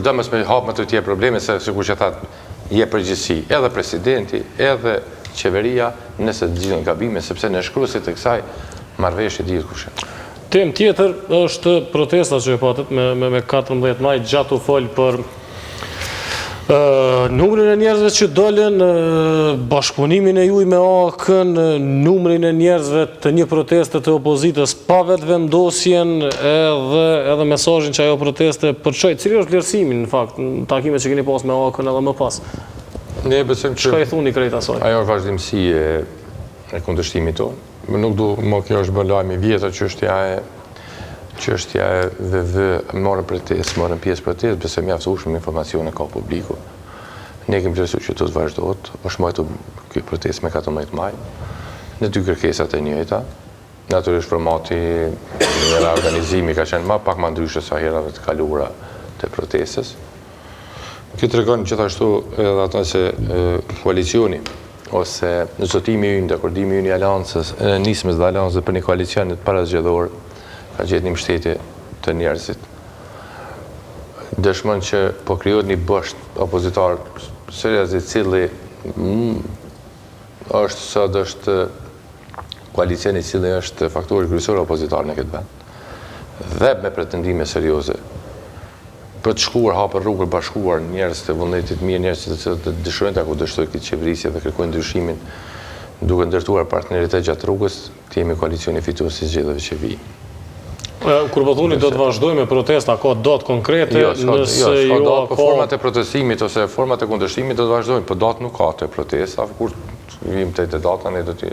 do mos me hap me të tjerë probleme se sikur që thatë je përgjegjësi edhe presidenti, edhe qeveria nëse të gjithë gabime sepse në shkruesit e kësaj marrëveshje dihet kush. Temë tjetër është protesta që e patët me 14 maj gjatë u fol për numrin e njerëzve që dolën, bashkëpunimin e juaj me AK-n, numrin e njerëzve të një proteste të opozitës pa vetë vendosjen edhe mesazhin që ajo proteste përçoi. Cili është vlerësimi në fakt në takimet që keni pas me AK-n edhe më pas? Ne besojmë që çka i thuni krejt asaj? Ajo është vazhdimsi e kundërshtimit tonë. Nuk do më kjo është bën lajm i vjetër çështja e VV morën pjesë protestë, besoj mjaftësueshëm informacione ka publiku. Ne kemi vlerësuar që të vazhdohet, është mbajtur ky protestë me 14 maj, në dy kërkesat e njëjta. Natyrisht formati i organizimit ka qenë pak më ndryshe se herave të kaluara të protestës. Kjo tregon gjithashtu edhe ata se koalicioni ose zotimi ynë, dakordimi ynë i aleancës, nismës dhe aleancës për një koalicion të parazgjedhor ka gjetë një mbështetje të njerëzit. Dëshmon që po krijohet një bosht opozitar seriozë i cili është koalicioni i cili është faktori kryesor opozitar në këtë vend. Dhe me pretendime serioze për të shkuar hapër rrugë bashkuar njerëz të vullnetit mirë, njerëz që dëshirojnë ta kundërshtojnë këtë qeverisje dhe kërkojnë ndryshimin duke ndërtuar partneritet gjatë rrugës, të jemi koalicioni fitues i zgjedhjeve që vijnë. Kur po thoni do të vazhdojmë me protesta, ka datë konkrete nëse jo ka format e protestimit ose format e kundërshtimit do të vazhdojmë, por datë nuk ka të protesta, kur vim te data ne do të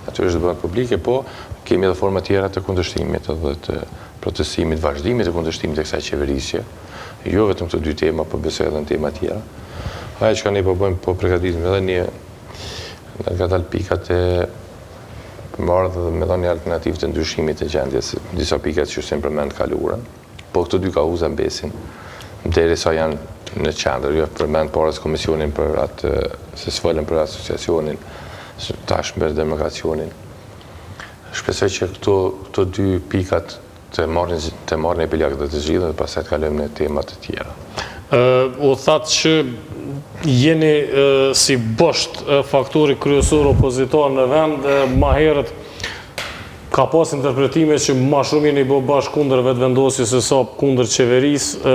natyrisht bëhen publike, po kemi edhe forma tjera të kundërshtimit edhe të protestimit, vazhdimit të kundërshtimit të kësaj qeverisje. Jo vetëm këto dy tema, por besoj edhe në tema tjera. Ajo që ne po bëjmë, po përgatitim edhe një nga dalë pikat e marrë dhe me dhënë një alternativë të ndryshimit të gjendjes, disa pikat që shumë përmend kaluara, po këto dy kauza mbesin, derisa janë në qendër, jo përmend parës komisionin për atë, se s'folën për asociacionin, tashmë për demokracionin. Shpresoj që këto dy pikat të marrin epilog dhe të zgjidhen dhe pastaj të kalojmë në tema të tjera. U thatë që jeni si bosht faktori kryesor opozitor në vend, ma herët Ka pas interpretime që ma shumë jeni bo bashkë kundër vetëvendosjes se sa kundër qeverisë,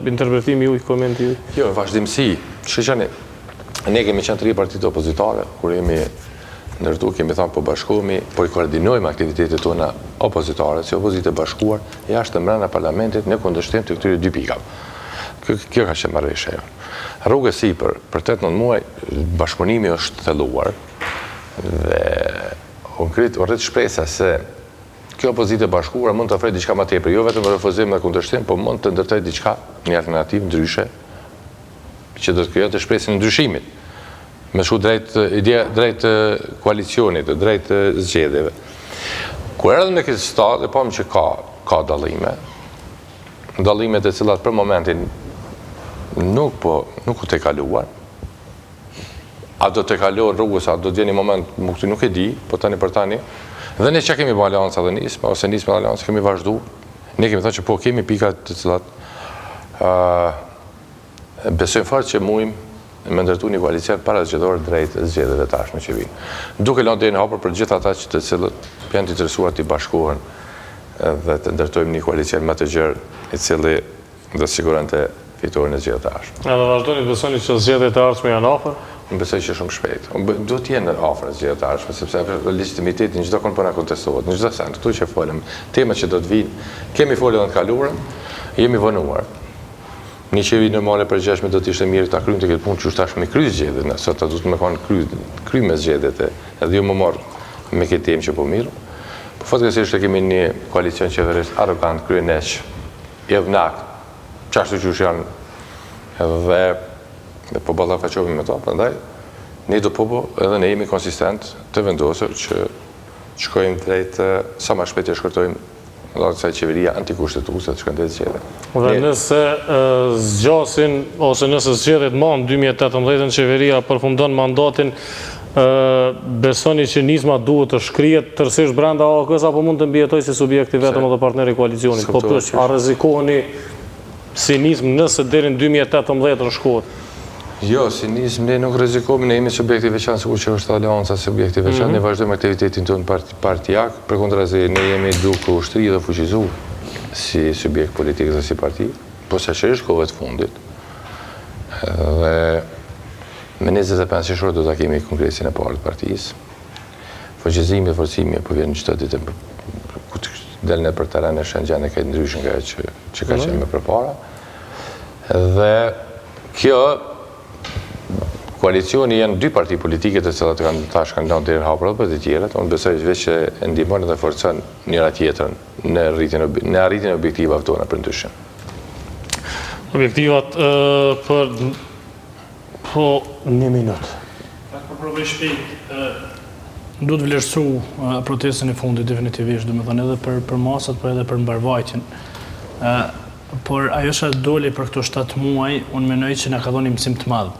interpretimi juj, komenti juj? Jo, vazhdimësi. Shqeqani, ne kemi qenë 3 partitë opozitare, kur jemi ndërtu, kemi thënë po bashkohemi, po i koordinojmë aktivitetet tona opozitare, si opozitë e bashkuar, jashtë mbrana parlamentit në kundërshtim të këtyre 2 pikave. Kjo ka qenë marrëveshja jonë. Rrugës sipër, për 8-9 muaj, bashkëpunimi është thelluar dhe u rrit shpresa se kjo opozitë e bashkuar mund të ofrojë diçka më tepër, jo vetëm refuzim dhe kundërshtim, po mund të ndërtojë diçka, një alternativë ndryshe, që do të krijonte shpresën e ndryshimit. Me shku drejt koalicionit, drejt zgjedhjeve. Kur erdhëm në këtë stadë, pam që ka dallimet e cilat për momentin nuk u të kaluar. A do të kaluar rrugës, a do të vjen një moment, nuk e di, po tani për tani. Dhe ne që kemi bë alianca dhe nismë, ose nismë dhe alianca, kemi vazhdu. Ne kemi thënë që po kemi pikat të cilat besojmë fort që mujmë me ndërtu një koalicion para zgjedhor drejt zgjedhjeve tashme që vinë. Duke lënë derën hapur për gjithë ata që të cilët janë të interesuar të bashkohen dhe të ndërtojmë një koalicion më të gjerë, i cili do siguronte fitoren e zgjedhjeve tashme. Edhe vazhdoni të besoni që zgjedhjet e ardhshme janë afër? Unë besoj që shumë shpejt. Do të jenë afër zgjedhjet e ardhshme, sepse legitimitetin çdo kënd po na kontestohet, në çdo send, këtu që folëm, temat që do të vinë, kemi folur në të kaluarën, jemi vonuar. Një qeverie normale për 6 do të ishte mirë ta kryejmë këtë punë që është tashmë kry zgjedhjet, sot do të më kanë kry me zgjedhjet, edhe jo më marr me këtë temë që po mirë. Po fatkeqësisht kemi një koalicion qeverisht arrogant, kryenesh, evnak, çashtu që janë dhe po ballafaqohemi me to, prandaj ne do edhe ne jemi konsistent të vendosur që shkojmë drejt sa më shpejt të shkërtojmë kësaj qeveria antikushtetuese të shkëndijë zgjedhje. Dhe nëse zgjasin ose nëse zgjedhjet mban 2018 qeveria përfundon mandatin, besoni që nisma duhet të shkrihet tërësisht brenda AOK-s apo mund të mbijetojë si subjekti vetëm edhe partneri i koalicionit? Po pyet, a rrezikoheni si nismë nëse deri në 2018 shkohet? Jo, si nismë ne nuk rrezikohemi, ne jemi subjekti veçantë, sikur që është alianca subjekti veçantë, ne vazhdojmë aktivitetin tonë partijak, përkundrazi ne jemi duke ushtri dhe fuqizu si subjekt politik dhe si parti, po saqërisht kohëve të fundit. Dhe me 25 qershor do ta kemi kongresin e parë të partisë. Fuqizimi dhe forcimi po vjen çdo ditë ku dalën për terren e Shëngjane ka ndryshë nga që ka qenë më përpara. Dhe kjo koalicioni janë 2 parti politike të cilat kanë lënë derën hapur edhe për të tjerat. Unë besoj veç që e ndihmon dhe forcon njëra tjetrën në arritjen e objektivave tona për ndryshim. Objektivat për një minutë. Për provoj shpejt, duhet vlerësu protestën e fundit definitivisht, domethënë edhe për masat, por edhe për mbarvajtjen. Por ajo që doli për këto 7 muaj, unë mendoj që na ka dhënë mësim të madh.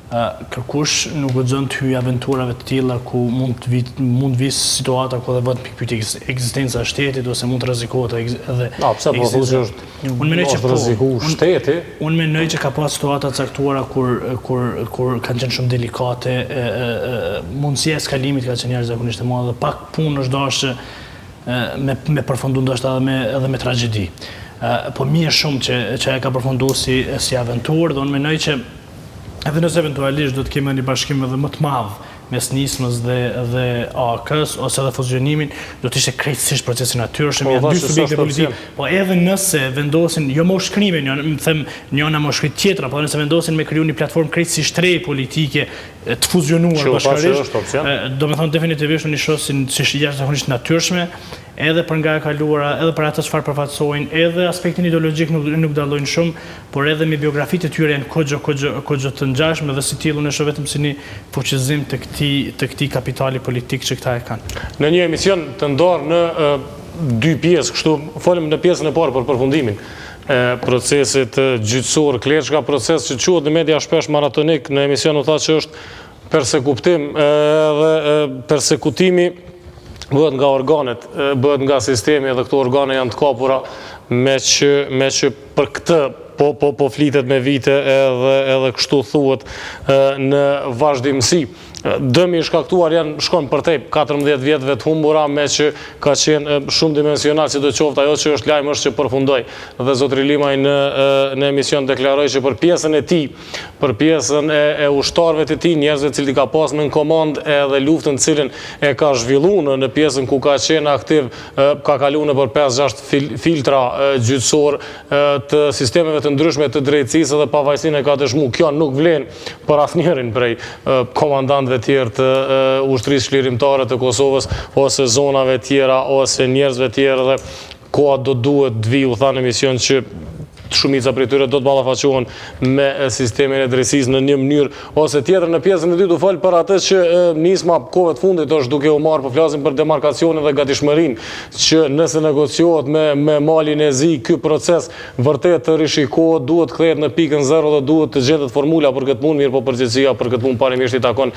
Kërkush nuk guxon të hyjë aventurave të tilla ku mund vi situata ku dhe vetëm pikpyetje ekzistenca e shtetit ose mund të rrezikohet edhe. Pse po thosh që është unë mendoj që rrezikohet shteti? Unë mendoj që ka pas situata të caktuara kur kanë qenë shumë delikate, mundësia e eskalimit ka qenë jashtëzakonisht e madhe dhe pak punë është dashur me përfundu ndoshta edhe me tragjedi. Po mirë shumë që e ka përfunduar si aventurë dhe unë mendoj që edhe nëse eventualisht do të kemi një bashkim edhe më të madh mes nismës dhe AOK-s ose edhe fuzionimin, do të ishte krejtësisht procesi natyrshëm, janë 2 subjekte politikë, po edhe nëse vendosin, jo më shkrimin, më them njëna më shkrit tjetra, po nëse vendosin me kriju një platformë krejtësisht re politike të fuzionuar bashkërisht, do me thonë definitivisht unë i shoh si jashtëzakonisht natyrshme, edhe për nga e kaluara, edhe për atë çfarë përfaqësojnë, edhe aspektin ideologjik nuk dallojnë shumë, por edhe me biografitë e tyre janë kogjo të ngjashme dhe si tillë unë e shoh vetëm si një fuqizim të këtij kapitali politik që këta e kanë. Në një emision të ndarë në 2 pjesë, kështu folëm në pjesën e parë për përfundimin e procesit gjyqësor Kleçka, proces që quhet në media shpesh maratonik, në emision u tha që është persekutim dhe persekutimi bëhet nga organet, bëhet nga sistemi dhe këto organe janë të kapura me që për këtë po flitet me vite edhe kështu thuhet në vazhdimësi. Dëmi i shkaktuar shkon përtej 14 vjetëve të humbura, me që ka qenë shumë dimensional, si do qoftë ajo që është lajm është që përfundoi. Dhe zotri Limaj në emision deklaroi që për pjesën e tij, për pjesën e ushtarëve të tij, njerëzve të cilët ka pas në komandë edhe luftën cilën e ka zhvilluar në pjesën ku ka qenë aktiv, ka kaluar për 5-6 filtra gjyqësor të sistemeve të ndryshme të drejtësisë dhe pavajsinë e ka dëshmuar. Kjo nuk vlen për asnjërin prej komandantëve tjerë të ushtrisë çlirimtare të Kosovës ose zonave tjera ose njerëzve tjerë, dhe koha do duhet të vijë, u tha në emision, që shumica prej tyre do të ballafaqohen me sistemin e drejtësisë në një mënyrë ose tjetër. Në pjesën e dytë u fol për atë që nisma kohëve të fundit është duke u marrë, po flasim për demarkacionin dhe gatishmërinë, që nëse negociohet me Malin e Zi, ky proces vërtet të rishikohet, duhet kthehet në pikën 0 dhe duhet të gjendet formula për këtë punë, mirë po përgjegjësia për këtë punë parimisht i takon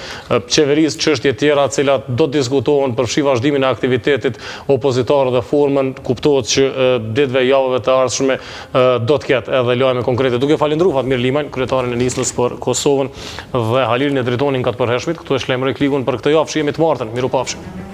qeverisë. Çështje tjera të cilat do të diskutohen përfshi vazhdimin e aktivitetit opozitar dhe formën, kuptohet që ditëve, javëve të ardhshme do të ketë edhe lajme konkrete. Duke falendruar Fatmir Limajn, kryetarin e nismës për Kosovën, dhe Halilin e Dritonin ka të përhershmit, këtu e shlemroj klikun për këtë javë, jemi të martën. Mirupafshim.